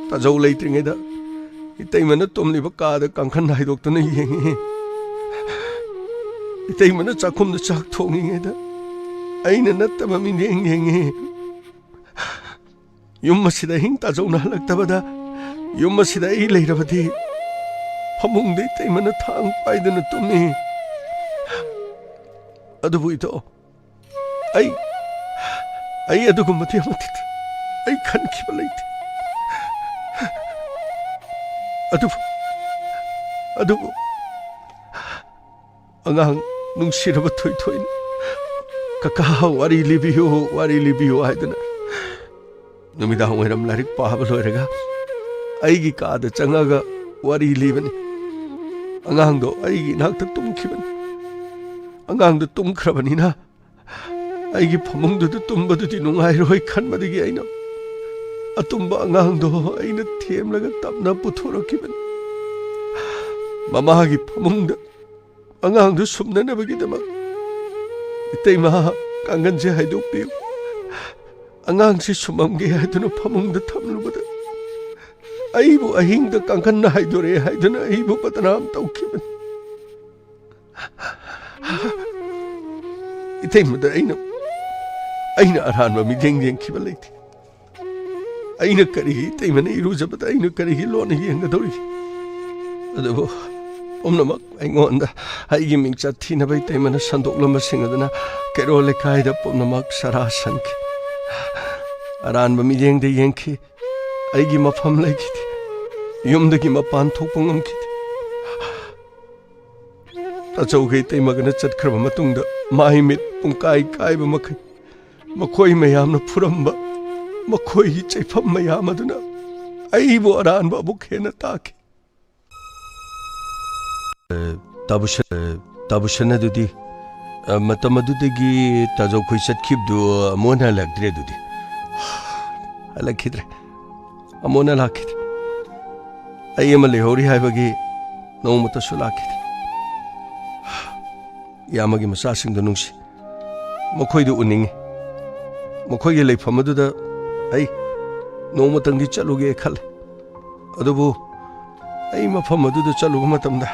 [SPEAKER 2] ꯇꯥꯖꯧ ꯂꯩꯇ꯭ꯔꯤꯉꯩꯗ ꯏꯇꯩꯃꯅ ꯇꯨꯝꯂꯤꯕ ꯀꯥꯗ ꯀꯥꯡꯈꯟ ꯍꯥꯏꯗꯣꯛꯇꯨꯅ ꯌꯦꯡꯉꯤ ꯏꯇꯩꯃꯅ ꯆꯥꯛꯈꯨꯝꯗ ꯆꯥꯛ ꯊꯣꯡꯉꯤꯉꯩꯗ ꯑꯩꯅ ꯅꯠꯇꯕ ꯃꯤꯠꯌꯦꯡ ꯌꯦꯡꯉꯤ ꯌꯨꯝ ꯑꯁꯤꯗ ꯑꯍꯤꯡ ꯇꯥꯖꯧꯅ ꯍꯜꯂꯛꯇꯕꯗ ꯌꯨꯝ ꯑꯁꯤꯗ ꯑꯩ ꯂꯩꯔꯕꯗꯤ ꯐꯃꯨꯡꯗ ꯏꯇꯩꯃꯅ ꯊꯥꯡ ꯄꯥꯏꯗꯨꯅ ꯇꯨꯝꯃꯤ ꯑꯗꯨꯕꯨ ꯏꯇꯥꯎ ꯑꯩ ꯑꯗꯨꯒꯨꯝꯕꯗꯤ ꯑꯃꯠꯇ ꯑꯩ ꯈꯟꯈꯤꯕ ꯂꯩꯇꯦ ꯑꯗꯨꯕꯨ ꯑꯉꯥꯡ ꯅꯨꯡꯁꯤꯔꯕ ꯊꯣꯏꯊꯣꯏꯅ ꯀꯀꯥ ꯋꯥꯔꯤ ꯂꯤꯕꯤꯌꯨ ꯍꯥꯏꯗꯨꯅ ꯅꯨꯃꯤꯗꯥꯡ ꯋꯥꯏꯔꯝ ꯂꯥꯏꯔꯤꯛ ꯄꯥꯕ ꯂꯣꯏꯔꯒ ꯑꯩꯒꯤ ꯀꯥꯗ ꯆꯪꯉꯒ ꯋꯥꯔꯤ ꯂꯤꯕꯅꯤ ꯑꯉꯥꯡꯗꯣ ꯑꯩꯒꯤ ꯏꯅꯥꯛꯇ ꯇꯨꯝꯈꯤꯕꯅꯤ ꯑꯉꯥꯡꯗꯣ ꯇꯨꯝꯈ꯭ꯔꯕꯅꯤꯅ ꯑꯩꯒꯤ ꯐꯃꯨꯡꯗꯨꯗ ꯇꯨꯝꯕꯗꯨꯗꯤ ꯅꯨꯡꯉꯥꯏꯔꯣꯏ ꯈꯟꯕꯗꯒꯤ ꯑꯩꯅ ꯑꯇꯨꯝꯕ ꯑꯉꯥꯡꯗꯣ ꯑꯩꯅ ꯊꯦꯝꯂꯒ ꯇꯞꯅ ꯄꯨꯊꯣꯔꯛꯈꯤꯕꯅꯤ ꯃꯃꯥꯒꯤ ꯐꯃꯨꯡꯗ ꯑꯉꯥꯡꯗꯨ ꯁꯨꯝꯅꯅꯕꯒꯤꯗꯃꯛ ꯏꯇꯩꯃ ꯀꯥꯡꯒꯟꯁꯦ ꯍꯥꯏꯗꯣꯛꯄꯤꯌꯨ ꯑꯉꯥꯡꯁꯤ ꯁꯨꯝꯃꯝꯒꯦ ꯍꯥꯏꯗꯨꯅ ꯐꯃꯨꯡꯗ ꯊꯝꯂꯨꯕꯗ ꯑꯩꯕꯨ ꯑꯍꯤꯡꯗ ꯀꯥꯡꯈꯟꯅ ꯍꯥꯏꯗꯣꯔꯛꯑꯦ ꯍꯥꯏꯗꯨꯅ ꯑꯩꯕꯨ ꯕꯗꯅꯥꯝ ꯇꯧꯈꯤꯕꯅꯤ ꯏꯇꯩꯃꯗ ꯑꯩꯅ ꯑꯔꯥꯟꯕ ꯃꯤꯠꯌꯦꯡ ꯌꯦꯡꯈꯤꯕ ꯂꯩꯇꯦ ꯑꯩꯅ ꯀꯔꯤꯒꯤ ꯇꯩꯃꯅ ꯏꯔꯨꯖꯕꯗ ꯑꯩꯅ ꯀꯔꯤꯒꯤ ꯂꯣꯟꯅ ꯌꯦꯡꯒꯗꯧꯔꯤ ꯑꯗꯨꯕꯨ ꯄꯨꯝꯅꯃꯛ ꯑꯩꯉꯣꯟꯗ ꯑꯩꯒꯤ ꯃꯤꯡꯆꯠ ꯊꯤꯅꯕ ꯇꯩꯃꯅ ꯁꯟꯗꯣꯛꯂꯝꯕꯁꯤꯡ ꯑꯗꯨꯅ ꯀꯩꯔꯣꯜ ꯂꯩꯀꯥꯏꯗ ꯄꯨꯝꯅꯃꯛ ꯁꯔꯥ ꯁꯟꯈꯤ ꯑꯔꯥꯟꯕ ꯃꯤꯠꯌꯦꯡꯗ ꯌꯦꯡꯈꯤ ꯑꯩꯒꯤ ꯃꯐꯝ ꯂꯩꯈꯤꯗꯦ ꯌꯨꯝꯗꯒꯤ ꯃꯄꯥꯟ ꯊꯣꯛꯄ ꯉꯝꯈꯤꯗꯦ ꯇꯥꯆꯧꯒ ꯇꯩꯃꯒꯅ ꯆꯠꯈ꯭ꯔꯕ ꯃꯇꯨꯡꯗ ꯃꯥꯏ ꯃꯤꯠ ꯄꯨꯡꯀꯥꯏ ꯀꯥꯏꯕ ꯃꯈꯩ ꯃꯈꯣꯏ ꯃꯌꯥꯝꯅ ꯐꯨꯔꯝꯕ ꯃꯈꯣꯏꯒꯤ ꯆꯩꯐꯝ ꯃꯌꯥꯝ ꯑꯗꯨꯅ ꯑꯩꯕꯨ ꯑꯔꯥꯟꯕ ꯑꯃꯨꯛ ꯍꯦꯟꯅ ꯇꯥꯈꯤ ꯇꯥꯕꯨꯁꯟ ꯑꯗꯨꯗꯤ ꯃꯇꯝ ꯑꯗꯨꯗꯒꯤ ꯇꯥꯖꯧꯈꯣꯏ ꯆꯠꯈꯤꯕꯗꯨ ꯑꯃꯨꯛ ꯍꯜꯂꯛꯇ꯭ꯔꯦ ꯑꯗꯨꯗꯤ ꯍꯜꯂꯛꯈꯤꯗ꯭ꯔꯦ ꯑꯃꯨꯛ ꯂꯥꯛꯈꯤꯗ꯭ꯔꯦ ꯑꯩ ꯑꯃ ꯂꯩꯍꯧꯔꯤ ꯍꯥꯏꯕꯒꯤ ꯅꯣꯡꯃꯇꯁꯨ ꯂꯥꯛꯈꯤꯗ꯭ꯔꯦ ꯏꯌꯥꯝꯕꯒꯤ ꯃꯆꯥꯁꯤꯡꯗꯨ ꯅꯨꯡꯁꯤ ꯃꯈꯣꯏꯗꯨ ꯎꯅꯤꯡꯉꯤ ꯃꯈꯣꯏꯒꯤ ꯂꯩꯐꯝ ꯑꯗꯨꯗ ꯑꯩ ꯅꯣꯡꯃꯇꯪꯗꯤ ꯆꯠꯂꯨꯒꯦ ꯈꯜꯂꯦ ꯑꯗꯨꯕꯨ ꯑꯩ ꯃꯐꯝ ꯑꯗꯨꯗ ꯆꯠꯂꯨꯕ ꯃꯇꯝꯗ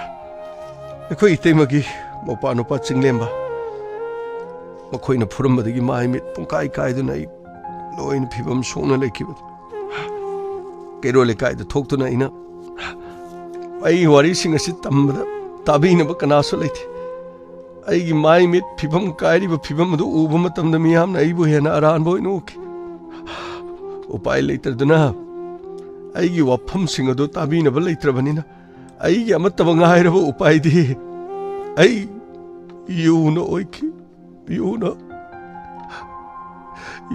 [SPEAKER 2] ꯑꯩꯈꯣꯏ ꯏꯇꯩꯃꯒꯤ ꯃꯧꯄꯥ ꯅꯨꯄꯥ ꯆꯤꯡꯂꯦꯝꯕ ꯃꯈꯣꯏꯅ ꯐꯨꯔꯝꯕꯗꯒꯤ ꯃꯥꯏ ꯃꯤꯠ ꯄꯨꯡꯀꯥꯏ ꯀꯥꯏꯗꯨꯅ ꯑꯩ ꯂꯣꯏꯅ ꯐꯤꯕꯝ ꯁꯣꯛꯅ ꯂꯩꯈꯤꯕꯗꯨ ꯀꯩꯔꯣꯜ ꯂꯩꯀꯥꯏꯗ ꯊꯣꯛꯇꯨꯅ ꯑꯩ ꯋꯥꯔꯤꯁꯤꯡ ꯑꯁꯤ ꯇꯝꯕꯗ ꯇꯥꯕꯤꯅꯕ ꯀꯅꯥꯁꯨ ꯂꯩꯇꯦ ꯑꯩꯒꯤ ꯃꯥꯏ ꯃꯤꯠ ꯐꯤꯕꯝ ꯀꯥꯏꯔꯤꯕ ꯐꯤꯕꯝ ꯑꯗꯨ ꯎꯕ ꯃꯇꯝꯗ ꯃꯤꯌꯥꯝꯅ ꯑꯩꯕꯨ ꯍꯦꯟꯅ ꯑꯔꯥꯟꯕ ꯑꯣꯏꯅ ꯎꯈꯤ ꯎꯄꯥꯏ ꯂꯩꯇꯗꯨꯅ ꯑꯩꯒꯤ ꯋꯥꯐꯝꯁꯤꯡ ꯑꯗꯨ ꯇꯥꯕꯤꯅꯕ ꯂꯩꯇ꯭ꯔꯕꯅꯤꯅ ꯑꯩꯒꯤ ꯑꯃꯠꯇꯕ ꯉꯥꯏꯔꯕ ꯎꯄꯥꯏꯗꯤ ꯑꯩ ꯌꯨꯅ ꯑꯣꯏꯈꯤ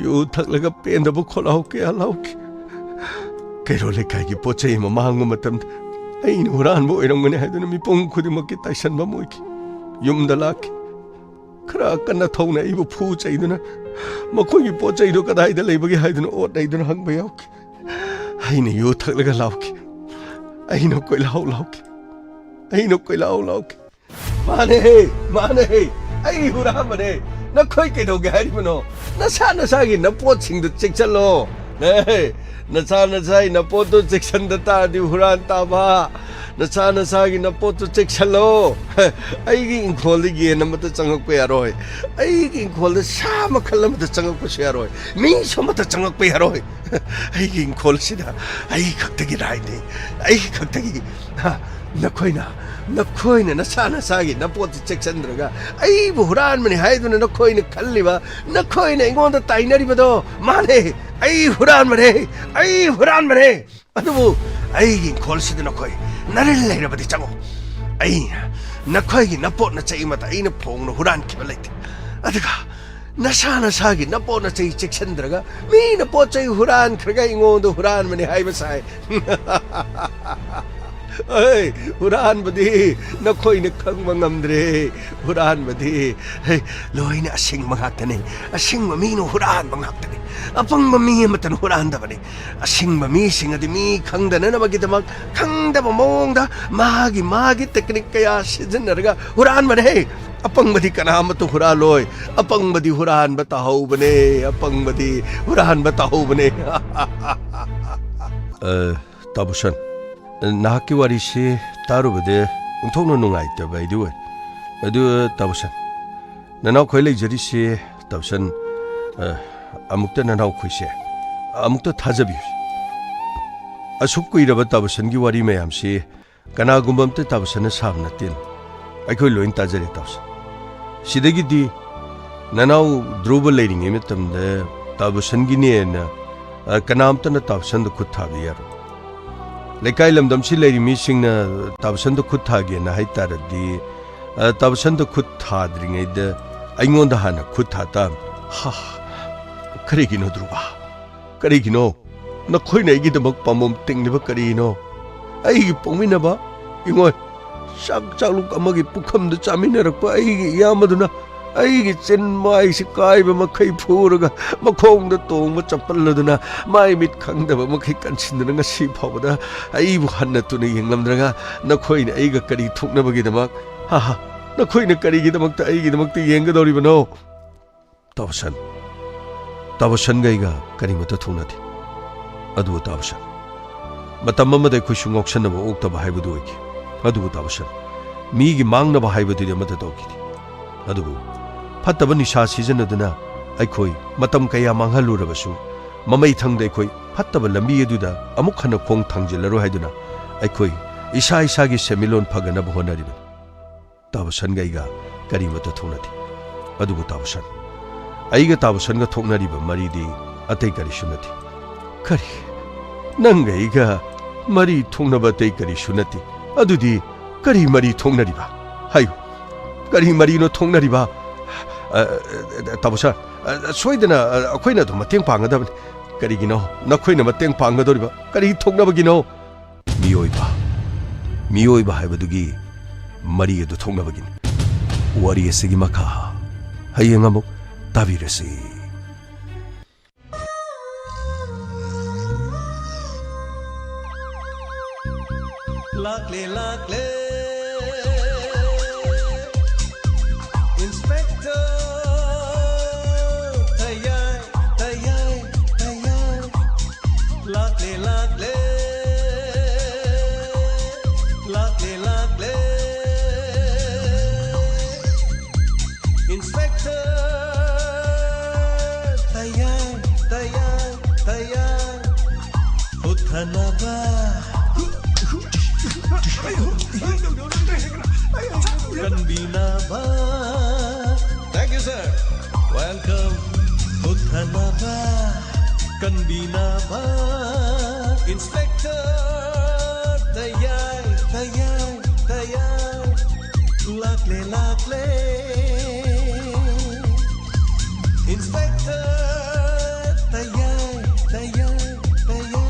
[SPEAKER 2] ꯌꯨ ꯊꯛꯂꯒ ꯄꯦꯟꯗꯕ ꯈꯣꯜꯂꯥꯎ ꯀꯌꯥ ꯂꯥꯎꯈꯤ ꯀꯩꯔꯣꯜ ꯂꯩꯀꯥꯏꯒꯤ ꯄꯣꯠ ꯆꯩ ꯑꯃ ꯃꯥꯡꯕ ꯃꯇꯝꯗ ꯑꯩꯅ ꯍꯨꯔꯥꯟꯕ ꯑꯣꯏꯔꯝꯒꯅꯤ ꯍꯥꯏꯗꯨꯅ ꯃꯤꯄꯨꯝ ꯈꯨꯗꯤꯡꯃꯛꯀꯤ ꯇꯥꯏꯁꯟꯕ ꯑꯃ ꯑꯣꯏꯈꯤ ꯌꯨꯝꯗ ꯂꯥꯛꯈꯤ ꯈꯔ ꯀꯟꯅ ꯊꯧꯅ ꯑꯩꯕꯨ ꯐꯨ ꯆꯩꯗꯨꯅ ꯃꯈꯣꯏꯒꯤ ꯄꯣꯠ ꯆꯩꯗꯨ ꯀꯗꯥꯏꯗ ꯂꯩꯕꯒꯦ ꯍꯥꯏꯗꯨꯅ ꯑꯣꯠ ꯅꯩꯗꯨꯅ ꯍꯪꯕ ꯌꯥꯎꯈꯤ ꯑꯩꯅ ꯌꯨ ꯊꯛꯂꯒ ꯂꯥꯎꯈꯤ ꯑꯩꯅ ꯀꯣꯏꯂꯥꯎ ꯂꯥꯎꯈꯤ ꯃꯥꯅꯦ ꯑꯩ ꯍꯨꯔꯥꯟꯕꯅꯦ ꯅꯈꯣꯏ ꯀꯩꯗꯧꯒꯦ ꯍꯥꯏꯔꯤꯕꯅꯣ ꯅꯁꯥꯒꯤ ꯅꯄꯣꯠꯁꯤꯡꯗꯨ ꯆꯦꯛꯁꯜꯂꯣ ꯅꯁꯥꯒꯤ ꯅꯄꯣꯠꯇꯨ ꯆꯦꯛꯁꯟꯗ ꯇꯥꯔꯗꯤ ꯍꯨꯔꯥꯟ ꯇꯥꯕ ꯅꯁꯥꯒꯤ ꯅꯄꯣꯠꯇꯨ ꯆꯦꯛꯁꯜꯂꯣ ꯑꯩꯒꯤ ꯏꯪꯈꯣꯜꯗ ꯌꯦꯟ ꯑꯃꯠꯇ ꯆꯪꯉꯛꯄ ꯌꯥꯔꯣꯏ ꯑꯩꯒꯤ ꯏꯪꯈꯣꯜꯗ ꯁꯥ ꯃꯈꯜ ꯑꯃꯠꯇ ꯆꯪꯉꯛꯄꯁꯨ ꯌꯥꯔꯣꯏ ꯃꯤꯁꯨ ꯑꯃꯠꯇ ꯆꯪꯉꯛꯄ ꯌꯥꯔꯣꯏ ꯑꯩꯒꯤ ꯏꯪꯈꯣꯜꯁꯤꯗ ꯑꯩ ꯈꯛꯇꯒꯤ ꯔꯥꯏꯠꯅꯤ ꯑꯩ ꯈꯛꯇꯒꯤ ꯅꯈꯣꯏꯅ ꯅꯁꯥꯒꯤ ꯅꯄꯣꯠꯇꯨ ꯆꯦꯛꯁꯟꯗ꯭ꯔꯒ ꯑꯩꯕꯨ ꯍꯨꯔꯥꯟꯕꯅꯤ ꯍꯥꯏꯗꯨꯅ ꯅꯈꯣꯏꯅ ꯈꯜꯂꯤꯕ ꯅꯈꯣꯏꯅ ꯑꯩꯉꯣꯟꯗ ꯇꯥꯏꯅꯔꯤꯕꯗꯣ ꯃꯥꯅꯦ ꯑꯩ ꯍꯨꯔꯥꯟꯕꯅꯦ ꯑꯗꯨꯕꯨ ꯑꯩꯒꯤ ꯏꯪꯈꯣꯜꯁꯤꯗ ꯅꯈꯣꯏ ꯅꯔꯤꯜ ꯂꯩꯔꯕꯗꯤ ꯆꯪꯉꯣ ꯑꯩꯅ ꯅꯈꯣꯏꯒꯤ ꯅꯄꯣꯠ ꯅꯆꯩ ꯑꯃꯠꯇ ꯑꯩꯅ ꯐꯣꯡꯅ ꯍꯨꯔꯥꯟꯈꯤꯕ ꯂꯩꯇꯦ ꯑꯗꯨꯒ ꯅꯁꯥꯒꯤ ꯅꯄꯣꯠ ꯅꯆꯩ ꯆꯦꯛꯁꯟꯗ꯭ꯔꯒ ꯃꯤꯅ ꯄꯣꯠ ꯆꯩ ꯍꯨꯔꯥꯟꯈ꯭ꯔꯒ ꯑꯩꯉꯣꯟꯗ ꯍꯨꯔꯥꯟꯕꯅꯤ ꯍꯥꯏꯕ ꯁꯥꯏ ꯍꯨꯔꯥꯟꯕꯗꯤ ꯅꯈꯣꯏꯅ ꯈꯪꯕ ꯉꯝꯗ꯭ꯔꯦ ꯍꯨꯔꯥꯟꯕꯗꯤ ꯂꯣꯏꯅ ꯑꯁꯤꯡꯕ ꯉꯥꯛꯇꯅꯤ ꯑꯁꯤꯡꯕ ꯃꯤꯅ ꯍꯨꯔꯥꯟꯕ ꯉꯥꯛꯇꯅꯤ ꯑꯄꯪꯕ ꯃꯤ ꯑꯃꯠꯇꯅ ꯍꯨꯔꯥꯟꯗꯕꯅꯤ ꯑꯁꯤꯡꯕ ꯃꯤꯁꯤꯡ ꯑꯗꯤ ꯃꯤ ꯈꯪꯗꯅꯕꯒꯤꯗꯃꯛ ꯈꯪꯗꯕ ꯃꯑꯣꯡꯗ ꯃꯥꯒꯤ ꯇꯦꯛꯅꯤꯛꯀꯌꯥ ꯁꯤꯖꯤꯟꯅꯔꯒ ꯍꯨꯔꯥꯟꯕꯅꯦ ꯑꯄꯪꯕꯗꯤ ꯀꯅꯥꯃꯠꯇ ꯍꯨꯔꯥꯜꯂꯣꯏ ꯑꯄꯪꯕꯗꯤ ꯍꯨꯔꯥꯟꯕ ꯇꯥꯍꯧꯕꯅꯦ ꯇꯥꯕꯨꯁꯟ ꯅꯍꯥꯛꯀꯤ ꯋꯥꯔꯤꯁꯤ ꯇꯥꯔꯨꯕꯗ ꯑꯣꯟꯊꯣꯛꯅ ꯅꯨꯡꯉꯥꯏꯇꯕ ꯑꯩꯗꯤ ꯑꯣꯏ ꯑꯗꯨ ꯇꯥꯕꯨꯁꯟ ꯅꯅꯥꯎꯈꯣꯏ ꯂꯩꯖꯔꯤꯁꯤ ꯇꯥꯕꯨꯁꯟ ꯑꯃꯨꯛꯇ ꯅꯅꯥꯎꯈꯣꯏꯁꯦ ꯑꯃꯨꯛꯇ ꯊꯥꯖꯕꯤꯌꯨ ꯑꯁꯨꯛ ꯀꯨꯏꯔꯕ ꯇꯥꯕꯨꯁꯟꯒꯤ ꯋꯥꯔꯤ ꯃꯌꯥꯝꯁꯤ ꯀꯅꯥꯒꯨꯝꯕ ꯑꯝꯇ ꯇꯥꯕꯨꯁꯟꯅ ꯁꯥꯕ ꯅꯠꯇꯦ ꯑꯩꯈꯣꯏ ꯂꯣꯏꯅ ꯇꯥꯖꯔꯦ ꯇꯥꯕꯨꯁꯟ ꯁꯤꯗꯒꯤꯗꯤ ꯅꯅꯥꯎ ꯙ꯭ꯔꯨꯕ ꯂꯩꯔꯤꯉꯩ ꯃꯇꯝꯗ ꯇꯥꯕꯨꯁꯟꯒꯤꯅꯦꯅ ꯀꯅꯥꯝꯇꯅ ꯇꯥꯕꯨꯁꯟꯗ ꯈꯨꯠ ꯊꯥꯕ ꯌꯥꯔꯣꯏ ꯂꯩꯀꯥꯏ ꯂꯝꯗꯝꯁꯤ ꯂꯩꯔꯤ ꯃꯤꯁꯤꯡꯅ ꯇꯥꯕꯨꯁꯟꯗ ꯈꯨꯠ ꯊꯥꯒꯦꯅ ꯍꯥꯏꯇꯥꯔꯗꯤ ꯇꯥꯕꯨꯁꯟꯗ ꯈꯨꯠ ꯊꯥꯗ꯭ꯔꯤꯉꯩꯗ ꯑꯩꯉꯣꯟꯗ ꯍꯥꯟꯅ ꯈꯨꯠ ꯊꯥ ꯇꯥꯕꯅꯤ ꯀꯔꯤꯒꯤꯅꯣ ꯙ꯭ꯔꯨꯕ ꯀꯔꯤꯒꯤꯅꯣ ꯅꯈꯣꯏꯅ ꯑꯩꯒꯤꯗꯃꯛ ꯄꯥꯝꯕꯣꯝ ꯇꯤꯡꯂꯤꯕ ꯀꯔꯤꯅꯣ ꯑꯩꯒꯤ ꯄꯣꯛꯃꯤꯟꯅꯕ ꯏꯉꯣꯏ ꯆꯥꯛꯂꯨꯛ ꯑꯃꯒꯤ ꯄꯨꯈꯝꯗ ꯆꯥꯃꯤꯟꯅꯔꯛꯄ ꯑꯩꯒꯤ ꯏꯌꯥꯝꯕꯗꯨꯅ ꯑꯩꯒꯤ ꯆꯤꯟ ꯃꯥꯏꯁꯤ ꯀꯥꯏꯕ ꯃꯈꯩ ꯐꯨꯔꯒ ꯃꯈꯣꯡꯗ ꯇꯣꯡꯕ ꯆꯄꯜꯂꯗꯨꯅ ꯃꯥꯏ ꯃꯤꯠ ꯈꯪꯗꯕ ꯃꯈꯩ ꯀꯟꯁꯤꯟꯗꯨꯅ ꯉꯁꯤ ꯐꯥꯎꯕꯗ ꯑꯩꯕꯨ ꯍꯟꯅ ꯇꯨꯅ ꯌꯦꯡꯂꯝꯗ꯭ꯔꯒ ꯅꯈꯣꯏꯅ ꯑꯩꯒ ꯀꯔꯤ ꯊꯣꯛꯅꯕꯒꯤꯗꯃꯛ ꯅꯈꯣꯏꯅ ꯀꯔꯤꯒꯤꯗꯃꯛꯇ ꯑꯩꯒꯤꯗꯃꯛꯇ ꯌꯦꯡꯒꯗꯧꯔꯤꯕꯅꯣ ꯇꯥꯕꯨꯁꯟꯒ ꯑꯩꯒ ꯀꯔꯤꯃꯠꯇ ꯊꯣꯛꯅꯗꯦ ꯑꯗꯨꯕꯨ ꯇꯥꯕꯨꯁꯟ ꯃꯇꯝ ꯑꯃꯗ ꯑꯩꯈꯣꯏꯁꯨ ꯉꯥꯎꯁꯟꯅꯕ ꯑꯣꯛꯇꯕ ꯍꯥꯏꯕꯗꯨ ꯑꯣꯏꯈꯤ ꯑꯗꯨꯕꯨ ꯇꯥꯕꯨꯁꯟ ꯃꯤꯒꯤ ꯃꯥꯡꯅꯕ ꯍꯥꯏꯕꯗꯨꯗꯤ ꯑꯃꯠꯇ ꯇꯧꯈꯤꯗꯦ ꯑꯗꯨꯕꯨ ꯐꯠꯇꯕ ꯅꯤꯁꯥ ꯁꯤꯖꯤꯟꯅꯗꯨꯅ ꯑꯩꯈꯣꯏ ꯃꯇꯝ ꯀꯌꯥ ꯃꯥꯡꯍꯜꯂꯨꯔꯕꯁꯨ ꯃꯃꯩ ꯊꯪꯗ ꯑꯩꯈꯣꯏ ꯐꯠꯇꯕ ꯂꯝꯕꯤ ꯑꯗꯨꯗ ꯑꯃꯨꯛ ꯍꯟꯅ ꯈꯣꯡ ꯊꯥꯡꯖꯤꯜꯂꯔꯣꯏ ꯍꯥꯏꯗꯨꯅ ꯑꯩꯈꯣꯏ ꯏꯁꯥ ꯏꯁꯥꯒꯤ ꯁꯦꯟꯃꯤꯠꯂꯣꯟ ꯐꯒꯅꯕ ꯍꯣꯠꯅꯔꯤꯕꯅꯤ ꯇꯥꯕꯁꯟꯒ ꯑꯩꯒ ꯀꯔꯤꯃꯠꯇ ꯊꯣꯛꯅꯗꯦ ꯑꯗꯨꯕꯨ ꯇꯥꯕꯁꯟ ꯑꯩꯒ ꯇꯥꯕꯁꯟꯒ ꯊꯣꯛꯅꯔꯤꯕ ꯃꯔꯤꯗꯤ ꯑꯇꯩ ꯀꯔꯤꯁꯨ ꯅꯠꯇꯦ ꯀꯔꯤ ꯅꯪꯒ ꯑꯩꯒ ꯃꯔꯤ ꯊꯣꯛꯅꯕ ꯑꯇꯩ ꯀꯔꯤꯁꯨ ꯅꯠꯇꯦ ꯑꯗꯨꯗꯤ ꯀꯔꯤ ꯃꯔꯤ ꯊꯣꯛꯅꯔꯤꯕ ꯍꯥꯏꯌꯨ ꯀꯔꯤ ꯃꯔꯤꯅꯣ ꯊꯣꯛꯅꯔꯤꯕ ꯇꯥꯕꯁꯟ ꯁꯣꯏꯗꯅ ꯑꯩꯈꯣꯏꯅ ꯑꯗꯨꯝ ꯃꯇꯦꯡ ꯄꯥꯡꯒꯗꯕꯅꯤ ꯀꯔꯤꯒꯤꯅꯣ ꯅꯈꯣꯏꯅ ꯃꯇꯦꯡ ꯄꯥꯡꯒꯗꯧꯔꯤꯕ ꯀꯔꯤ ꯊꯣꯛꯅꯕꯒꯤꯅꯣ ꯃꯤꯑꯣꯏꯕ ꯍꯥꯏꯕꯗꯨꯒꯤ ꯃꯔꯤ ꯑꯗꯨ ꯊꯣꯛꯅꯕꯒꯤꯅꯤ ꯋꯥꯔꯤ ꯑꯁꯤꯒꯤ ꯃꯈꯥ ꯍꯌꯦꯡ ꯑꯃꯨꯛ ꯇꯥꯕꯤꯔꯁꯤ
[SPEAKER 1] Lakle lakle Inspector Tayay tayay tayay Lakle lakle Lakle lakle Inspector Tayay tayay tayay Uthanaba Kanbinaba. Thank you, sir. Welcome. Uthanaba. Kanbinaba. Inspector. Tayay, tayay, tayay. Lakle, lakle. Inspector. Tayay, tayay, tayay.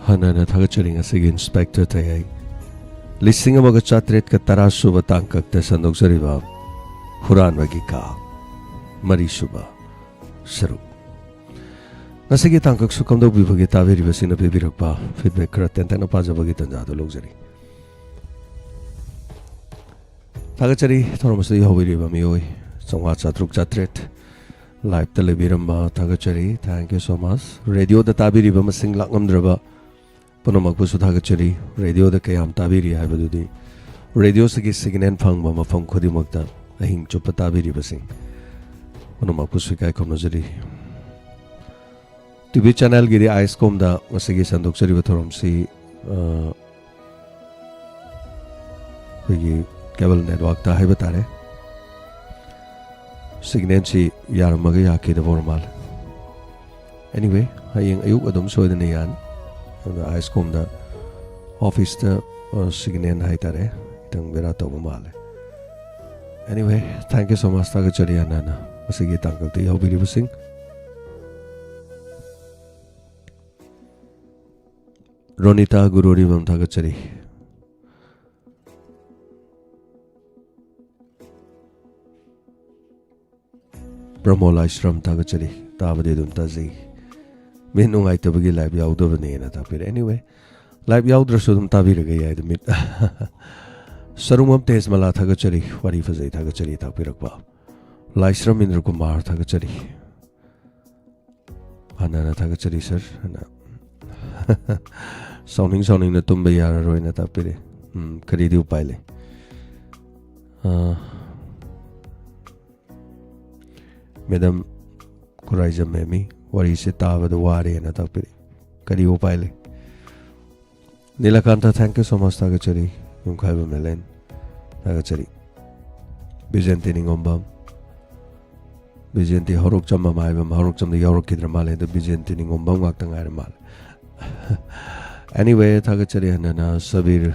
[SPEAKER 2] Hanana thagacharing asigi Inspector Tayay Lising amaga chatret ka tarasuba tangkak ta sandokjariba huranwagi ka marisuba saruk Nasigi tangkak sukamdok bibagi tabiriba sina bibirakpa feedback kara tentana pajabagi tanjado logjari Thagachari thormasadi hobiriba mioi sangwa chatruk chatret live telebiramba thagachari thank you so much radio da tabiriba masing lakngamdraba Punamakpu Thagachari, radio the Kayam Tabiri Habadudi, radio Sagi Signan Fangba Mafang Kodimakta, Ahing Chopatabiri Basing. Punamakpu Sikai Komnazari. TV channel Giri Ice Komda, Masagi Sandoksari Vatoramsi, Cable Network Ta Habatare Signansi Yaramagayaki the Vormal. Anyway, Haying Ayuk Adam Soydanayan. The ice comb the office the signan haitare tang vera toba male anyway thank you so much Thagachari anana asigi tangkak ti hobiri busing Ronita Gururi mam Thagachari Brahmola Ishram Thagachari tabade dum tazi Minung ay tabagi live yaudo bani na tapir anyway live yaudra sudum tabir gaya id mit sarumam tez mala thagachari wari fazai thagachari tapirakba Laisram Indra Kumar Thagachari Anana Thagachari sir ana sounding na tumba yara roi na tapire kari di upaile Madam Kuraiza Memi wari se taba the wari na takpiri kari upaile Nilakanta thank you so much tagachari yung khaiba melen tagachari Bijanti ningombam Bijanti horok chamba maibam horok chamba yorok kidra male the Bijanti ningombam ngak tangai mal Anyway tagachari hanana sabir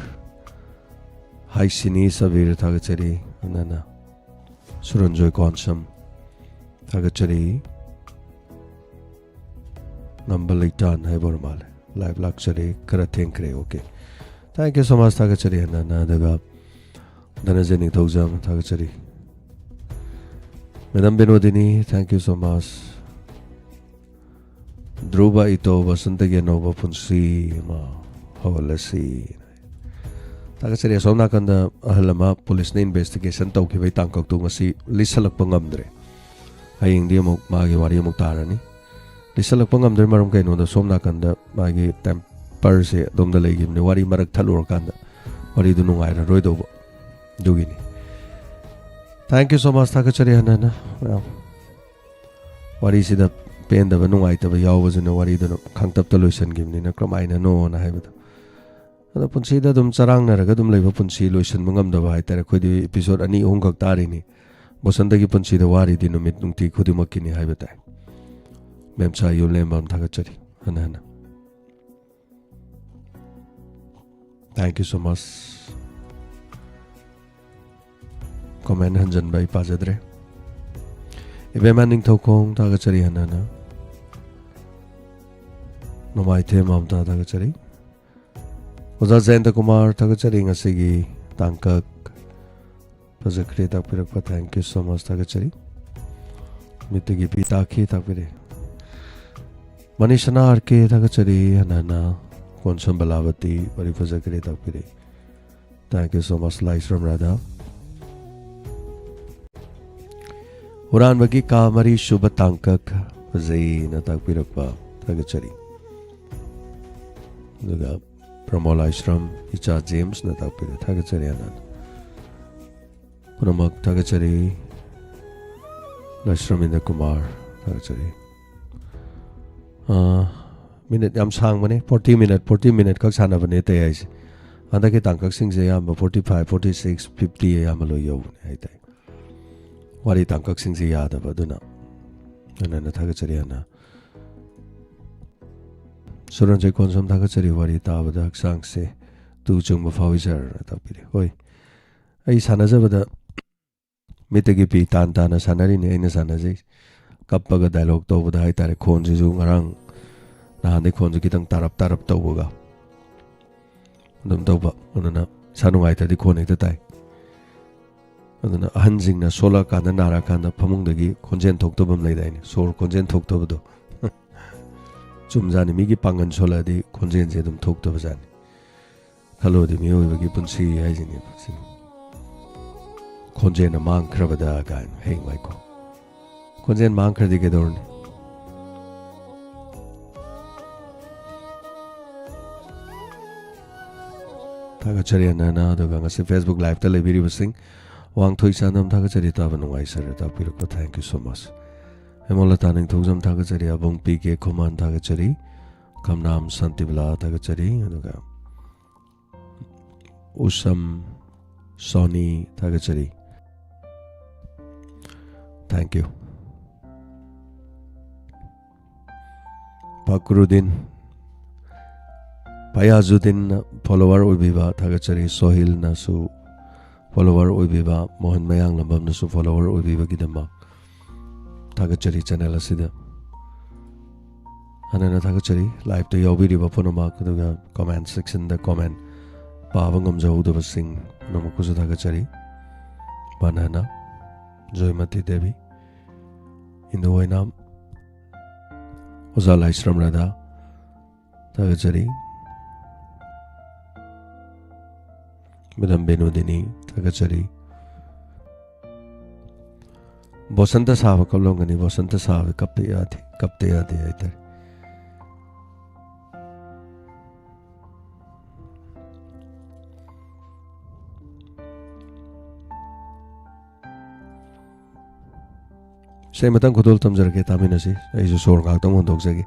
[SPEAKER 2] Haisini sabir tagachari hanana Suranjoy konsam tagachari number litan hai bormal live luxury kara thank re okay thank you so much tagachari hanana daga danajani thojam tagachari Madam Binodini thank you so much Dhruva ito basantagi nova punsi ma hawalasi tagachari somna kanda ahlama police na investigation tawki bai tangkak tu ngasi lisalak pangamdre haying di mo magi wari mo tarani lisalak pangamdre maram kaino da somna kanda magi temper se domda legi ne wari marak thalur kanda wari du nungai ra roi do dugini Thank you so much tagachari hanana well wari sida pen da nungai ta ba yaw na wari du khangtap ta loisan gimni na kramaina no na haibada ada punsi da dum charang na raga dum leiba punsi loisan mangam da ba haitare khodi episode ani ong gak tari ni bosanda gi punsi da wari di numit nungti khodi makini haibata mem cha yo lembam tagachari hanana Thank you so much Comment hanjan bai pajadre Ibe manning thokong tagachari hanana Nomai the mamta tagachari Oza Jayanta Kumar tagachari ngasigi tangkak pazakri takpirakpa thank you so much tagachari mitigi pitaki takpire Manishana arke tagachari hanana konsam balavati pari pazakri takpire thank you so much Lais from Radha Uran bagi kamari shubha tangkak pazai na takpirakpa tagachari Duga Pramola Ishram Icha James na takpire tagachari anan Pramak tagachari Lashraminda Kumar tagachari minute yam sang mane 40 minute kak sana bane te ai anda ke tangkak sing je yam 45 46 50 yam lo yo ai tai wari tangkak sing je ya da baduna ana tagachari ana Suranjay konsam tagachari wari tabada haksang se tu chung mafawisar tapire hoi ai sanajabada mitagi pi tan tan sanari ne aina sanaji kappaga dialogue tawbada hai tare khonji ju ngarang nahane khonji kitang tarap tawga dum tawba anana sanungai tadi khonai ta tai anana ahanjing na sola kana nara kana phamungdagi khonjen thoktobam leidaini sor khonjen thoktobado Chumjani migi pangan sola di konjen je dum thok to bajani khalo di miyo bagi punsi ai jini sin konjen na mang krabada ga heng mai ko konjen mang kradi ke dorni tagachari na na do ga ngasi Facebook live ta le biri basing wang thoi sanam tagachari ta banungai sar ta piro ko thank you so much Emola taning thojam tagachari abong PK Koman tagachari Kamnam Santibla tagachari aduga Usam Sony tagachari Thank you Pakrudin Payazudin follower ubiba tagachari Sohil nasu follower ubiba Mohan Mayang lambam nasu follower ubiba gidama tagachari channel asida hanana tagachari live to yobiri bapunama kuduga comment section da comment pavangam jaudu basing namakuzu tagachari banana Joymati Devi Indu Wainam Ozala Ishram Radha tagachari Madam Benodini tagachari Bosanta Sava Kolongani, Bosanta Sava Kaptayati, Kaptayati. से मतंग खुदोल तमजरगे तामिनसी ऐसो सोर गाक्तंग होंदोकजगे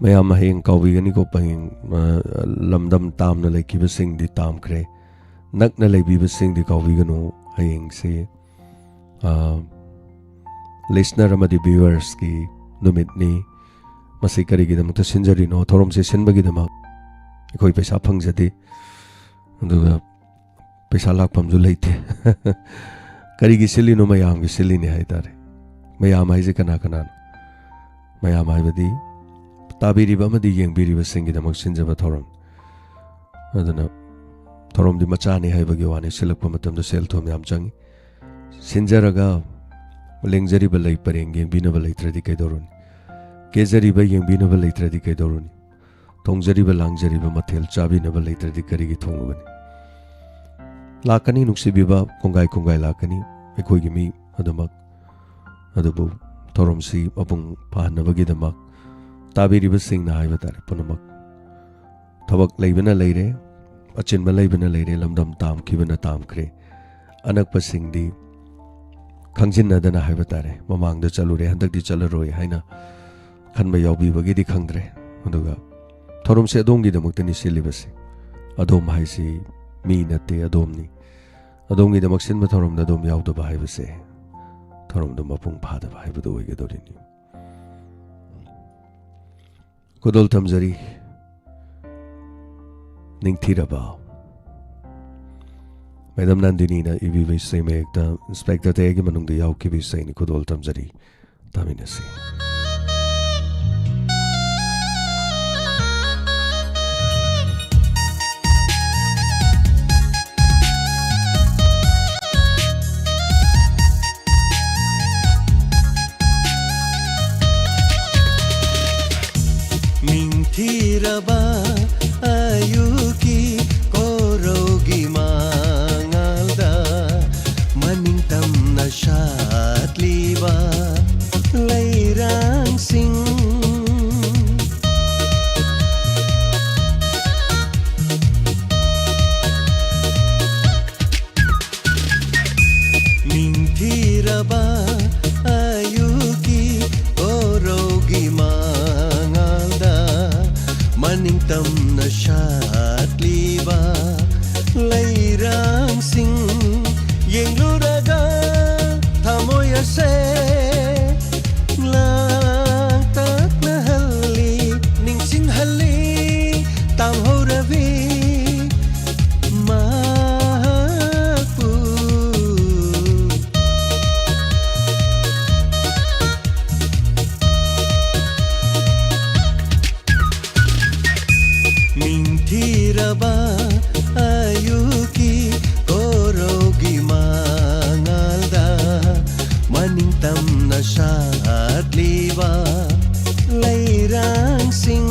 [SPEAKER 2] मैम हयेंग काउबीगनी को पयेंग लमदम तामना लेकिबसिंग दि तामख्रे नकना लेबिबसिंग दि काउबीगनो हयेंग से लिसनर अमदि व्यूअर्स की नुमितनी मसी करिगिदमक सिनजरिनो थोरम से सिनबगिदमक अखोई पैसा फंगजदे अदुगा पैसा लाखफमजु लेते करिगी सिलिनो मयामगी सिलिने हाइतारे मयाम हाइजे कना कना मयाम हाइबदी ताबिरिबा अमदि येंगबिरिबा सिंगिदमक सिनजबा थोरम अदुना थोरमदि मचाने हाइबगी वाने सिलकपा मतमदा सेल थोम याम चंगी सिनजरगा लेंजरिबा लै परेंग येंगबिनबा लैत्रदि कैदोरुनी केजरिबा येंगबिनबा लैत्रदि कैदोरुनी थोंजरिबा लांगजरिबा मथेल चाबिनबा लैत्रदि करिगी थोंगबनी लाकनी नुक्सिबिबा कोंगाई कोंगाई लाकनी अखोइगी मी अदमक अदुबु थोरमसी मपुंग फाहनबगिदमक ताबिरिबा सिंगना हाइबा तारे पुनमक थबक लैबना लैरे अचिनबा लैबना लैरे लमदम तामखिबना तामख्रे अनकपा सिंगदी खंजिनदना हाइबा तारे ममांगदा चलुरे हंदकदि चलरोय हाइना खनबा यावबिबगिदि खंद्रे अदुगा थोरमसे अदोमगिदमक्तनि सिलिबसे अदोम हाइसी मी नते अदोमनी अदोमगिदमक सिनबा थोरमदा अदोम यावदबा हाइबसे थोरमदो मपुंग फादबा हाइबदो ओइगदोरिनी खुदोल थमजरी निंगथिरबा मैडम नंदिनी ना इबी विषय में एक इंस्पेक्टर तेगी मनुंग याव की विषय नि खुदोल तमजरी तामिनसी
[SPEAKER 1] Ninghtiraba ayuki korogi mangalda maningtam na shatliba lairang sing Ninghtiraba ayuki korogi mangalda maningtam na shatliba lairang sing yengluraga thamoya se lang tak na halli ningsing halli tam horavi mahapu Ninghtiraba ayuki korogi mangalda maningtam na shatliba lairang sing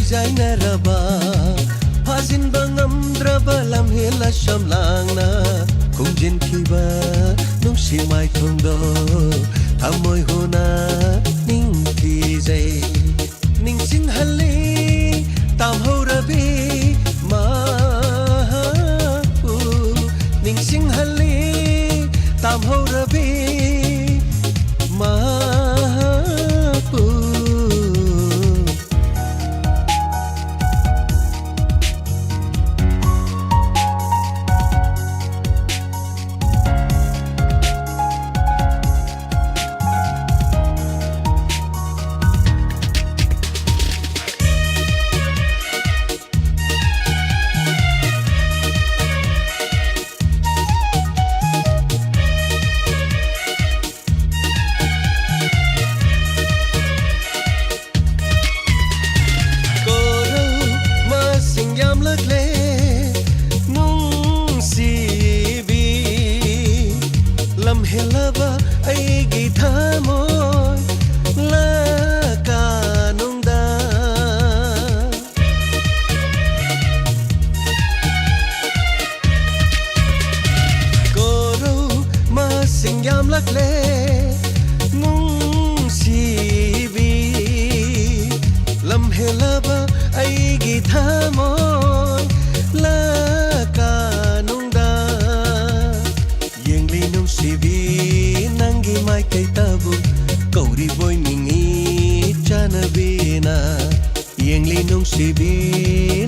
[SPEAKER 1] Jainaraba Hazin bangamdraba lamhela shamlangna Kungjin kiba nungsi mai thongdo Amoy hona ningki jay Ningsing halli tam horabi mahapu Ningsing halli tam horabi mahapu ꯂꯝꯍꯦꯜꯂꯕ ꯑꯩꯒꯤ ꯊꯃꯣꯏ ꯂꯀꯥꯅꯨꯡꯗ ꯀꯣꯔꯧ ꯃꯁꯤꯡ ꯌꯥꯝꯂꯛꯂꯦ ꯅꯨꯡꯁꯤꯕꯤ ꯂꯝꯍꯦꯜꯂꯕ ꯑꯩꯒꯤ ꯊꯃꯣꯏ ꯂꯀꯥꯅꯨꯡꯗ ꯌꯦꯡꯂꯤ ꯅꯨꯡꯁꯤꯕꯤ ꯅꯪꯒꯤ ꯃꯥꯏꯀꯩꯇꯕꯨ ꯀꯧꯔꯤꯕꯣꯏ ꯅꯤꯡꯉꯤ ꯆꯥꯅꯕꯤꯅ ꯌꯦꯡꯂꯤ ꯅꯨꯡꯁꯤꯕꯤ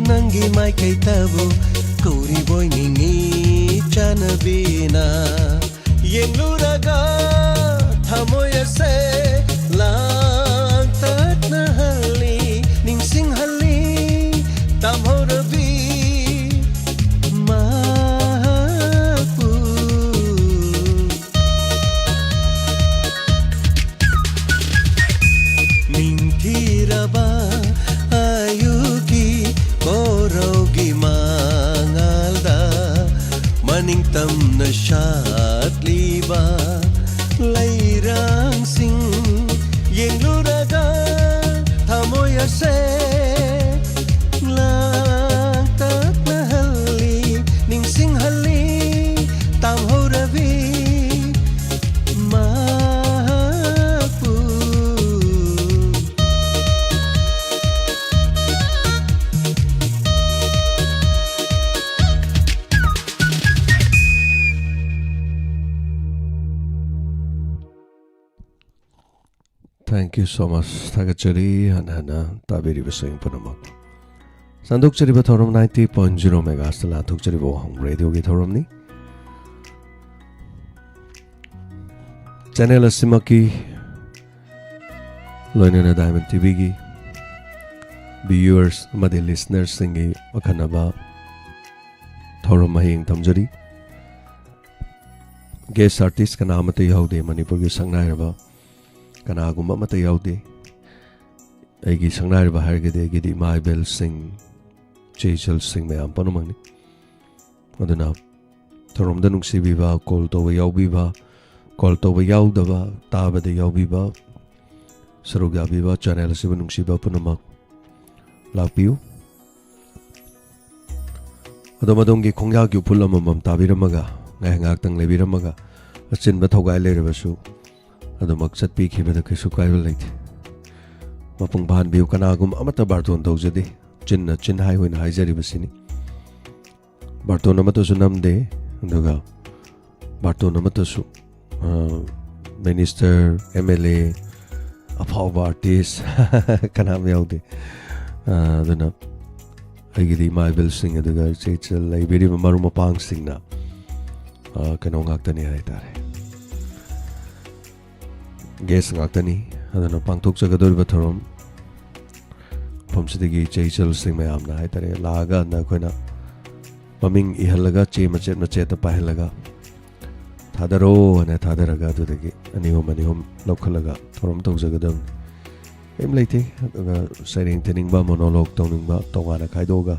[SPEAKER 1] ꯅꯪꯒꯤ ꯃꯥꯏꯀꯩꯇꯕꯨ ꯀꯧꯔꯤꯕꯣꯏ ꯅꯤꯡꯉꯤ ꯆꯥꯅꯕꯤꯅ ꯌꯦꯡꯂꯨꯔꯒ ꯊꯃꯣꯏ ꯑꯁꯦ ꯂꯥꯡꯇꯛꯅꯍꯜꯂꯤ ꯅꯤꯡꯁꯤꯡꯍꯜꯂꯤ ꯇꯝꯍꯧꯔꯕꯤ ꯃꯍꯥꯛꯄꯨ ꯅꯤꯡꯊꯤꯔꯕ ꯑꯌꯨꯛꯀꯤ ꯀꯣꯔꯧꯒꯤ ꯃꯉꯥꯜꯗ ꯃꯅꯤꯡꯇꯝꯅ ꯁꯥꯠꯂꯤꯕ ꯂꯩꯔꯥꯡꯁꯤꯡ ꯌꯦꯡꯂꯨꯔꯒ ꯊꯃꯣꯏ ꯑꯁꯦ ꯂꯥꯡꯇꯛꯅꯍꯜꯂꯤ ꯅꯤꯡꯁꯤꯡꯍꯜꯂꯤ ꯇꯝꯍꯧꯔꯕꯤ ꯃꯍꯥꯛꯄꯨ
[SPEAKER 2] Thank you so much. Thagachari Hana Tabiri Sing Punamak. Sanduk Chariba Thorum 90.0 Megas Latuk Charibo Radio Gitorumni. Channel Simaki Loinana Diamond TV gi viewers Madi listeners Singi Makanaba Thorum Mahing Tamjari Guest artist Kanamati Yaude Manipur gi Sangnai Kanagumba mata yaude aigi sangnai ba hargede gidi maibel sing chechal sing mayam panumangni aduna thorom da nungsi biba call to ba yau biba call to ba yau da ba ta ba de yau biba saruga biba channel se nungsi ba punamak lapiu adomadong gi khongya gi phulamam tabiramaga ngai ngak tang lebiramaga achin ba thogai lerebasu Ado maksat pi khibada kaisu kaiba leite mapung ban biu kanagum amata barton tawjadi chinna chin hai hoina haijari basini barton amata su namde aduga barton amata su minister MLA afawba artist kanam yaude aduna aigidi maibel sing aduga chechal laiberi maru mapang singna kano ngaktani haitare Guest ngakani adana pangthok jagador batharom phomsidagi cheichal sing mayamna haitare laga na khoina maming ihalaga che machet ta pahelaga thadaro ane thadaraga dudagi anihom lokhalaga thorom tok jagadam em leite aduga sairing tening ba monologue tawning ba tawara khaidoga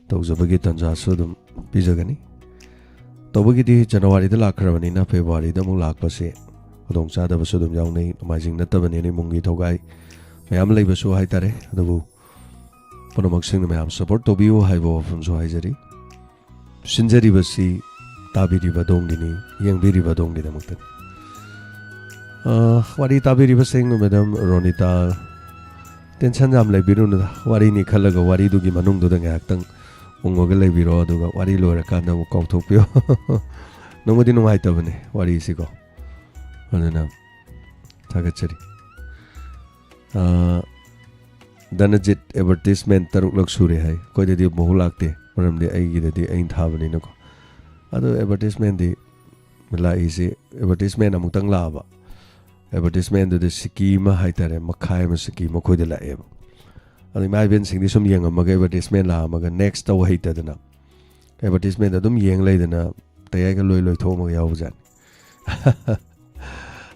[SPEAKER 2] tawjabagi tanja sudum bijagani tawbagi di January da lakhrabani na February da mu lakpase Adong sada basudum yawnei amazing natabani ni mungi thogai mayam leibasu haitare adubu ponomak sing mayam support tobiu haibo from so haijari sinjari basi tabiri badongini yengbiri badongni damaktan wari tabiri basing madam Ronita tension jam leibiru na wari ni khalaga wari dugi manung du dang aktang ungoga leibiro aduga wari lora kana mu kauthopio nongodi nungai tabane wari siko Adana Thagachari Danajit advertisement taruk lak sure hai koi de mohulakte maram de aigi de ain thabani nako ado advertisement de mala ise advertisement amutang laba advertisement de scheme haitare makhai ma scheme khoi de la eb ani mai ben sing di sum yeng amaga advertisement la amaga next taw haita dana advertisement adum yeng leidana tayai ga loi thoma yaw jan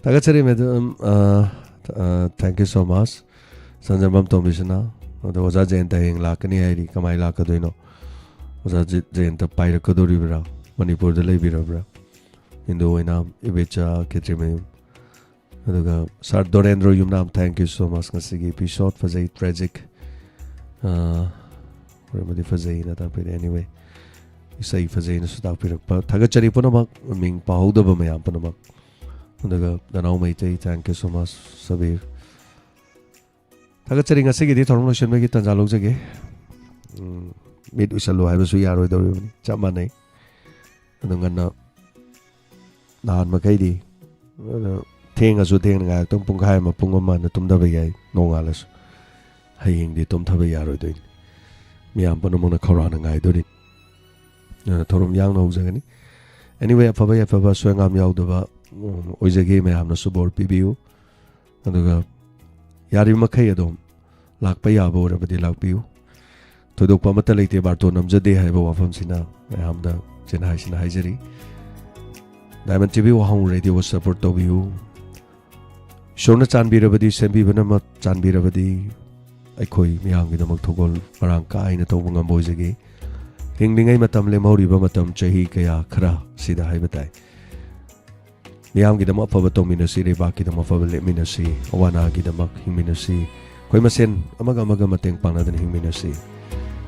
[SPEAKER 2] Tagachari madam thank you so much sanjarbam tombisna oda oja jenta heng lakani hairi kamai lakadoino oja jenta paira kadori bra manipur de leibira bra Hindu Inam, Ibicha, Kitrimayum. Sir Dorendro Yumnam, thank you so much. Ngasigi episode was a tragic. Remedy for Zain at anyway. You say for Zain is without Tagachari Punamak, Ming Pahuda Bamayam Punamak. The now may thank you so much, Sabir. Tagachari Ngasigi, the Tormotion make it and Zalozage. Mid Usalo, I was we are with the Chamane. And then Nan Makadi. Thing as you think I don't Pungham a Pungaman, a Tumdabay, no Alice. Haying the Tumtabay doing. Me am Panamona Koran and I do it. Torum Yang knows any. Anyway, a Pabaya Papa swung am Yaudava, was a game I have no support PBU. And the Yari Makayadom, like Payabo, but the Lapiu. To do Pamatality Bartonum Zade, I have often seen now. I am the Generation Hizeri. Diamond TV Home Radio was support of you. Shona Chanbirabadi, Sembi Chanbirabadi. Aikoi miyang gidamak thogol marang kai na tawang boyzagi hinglingai matam lemhoriba matam chahi kaya khara sida haibatai miyang gidamak aphaba tawminasi reba gidamak aphaba leminasi awana gidamak hingminasi koi masen amaga mateng pangnadan hingminasi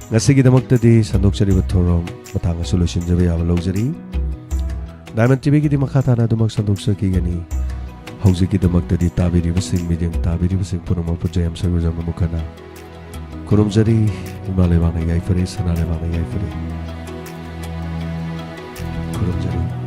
[SPEAKER 2] ngasi gidamak-tadi sandokjariba thorom matanga solution jabe yaba lawjari Diamond TV gidi makhata na dumak sandoksaki gani Haujikidamak-tadi tabiribasing midyang tabiribasing punamang pujayam sa rujam na mukha na Kurumjari, umalibang na yay fari, sanalibang na yay fari Kurumjari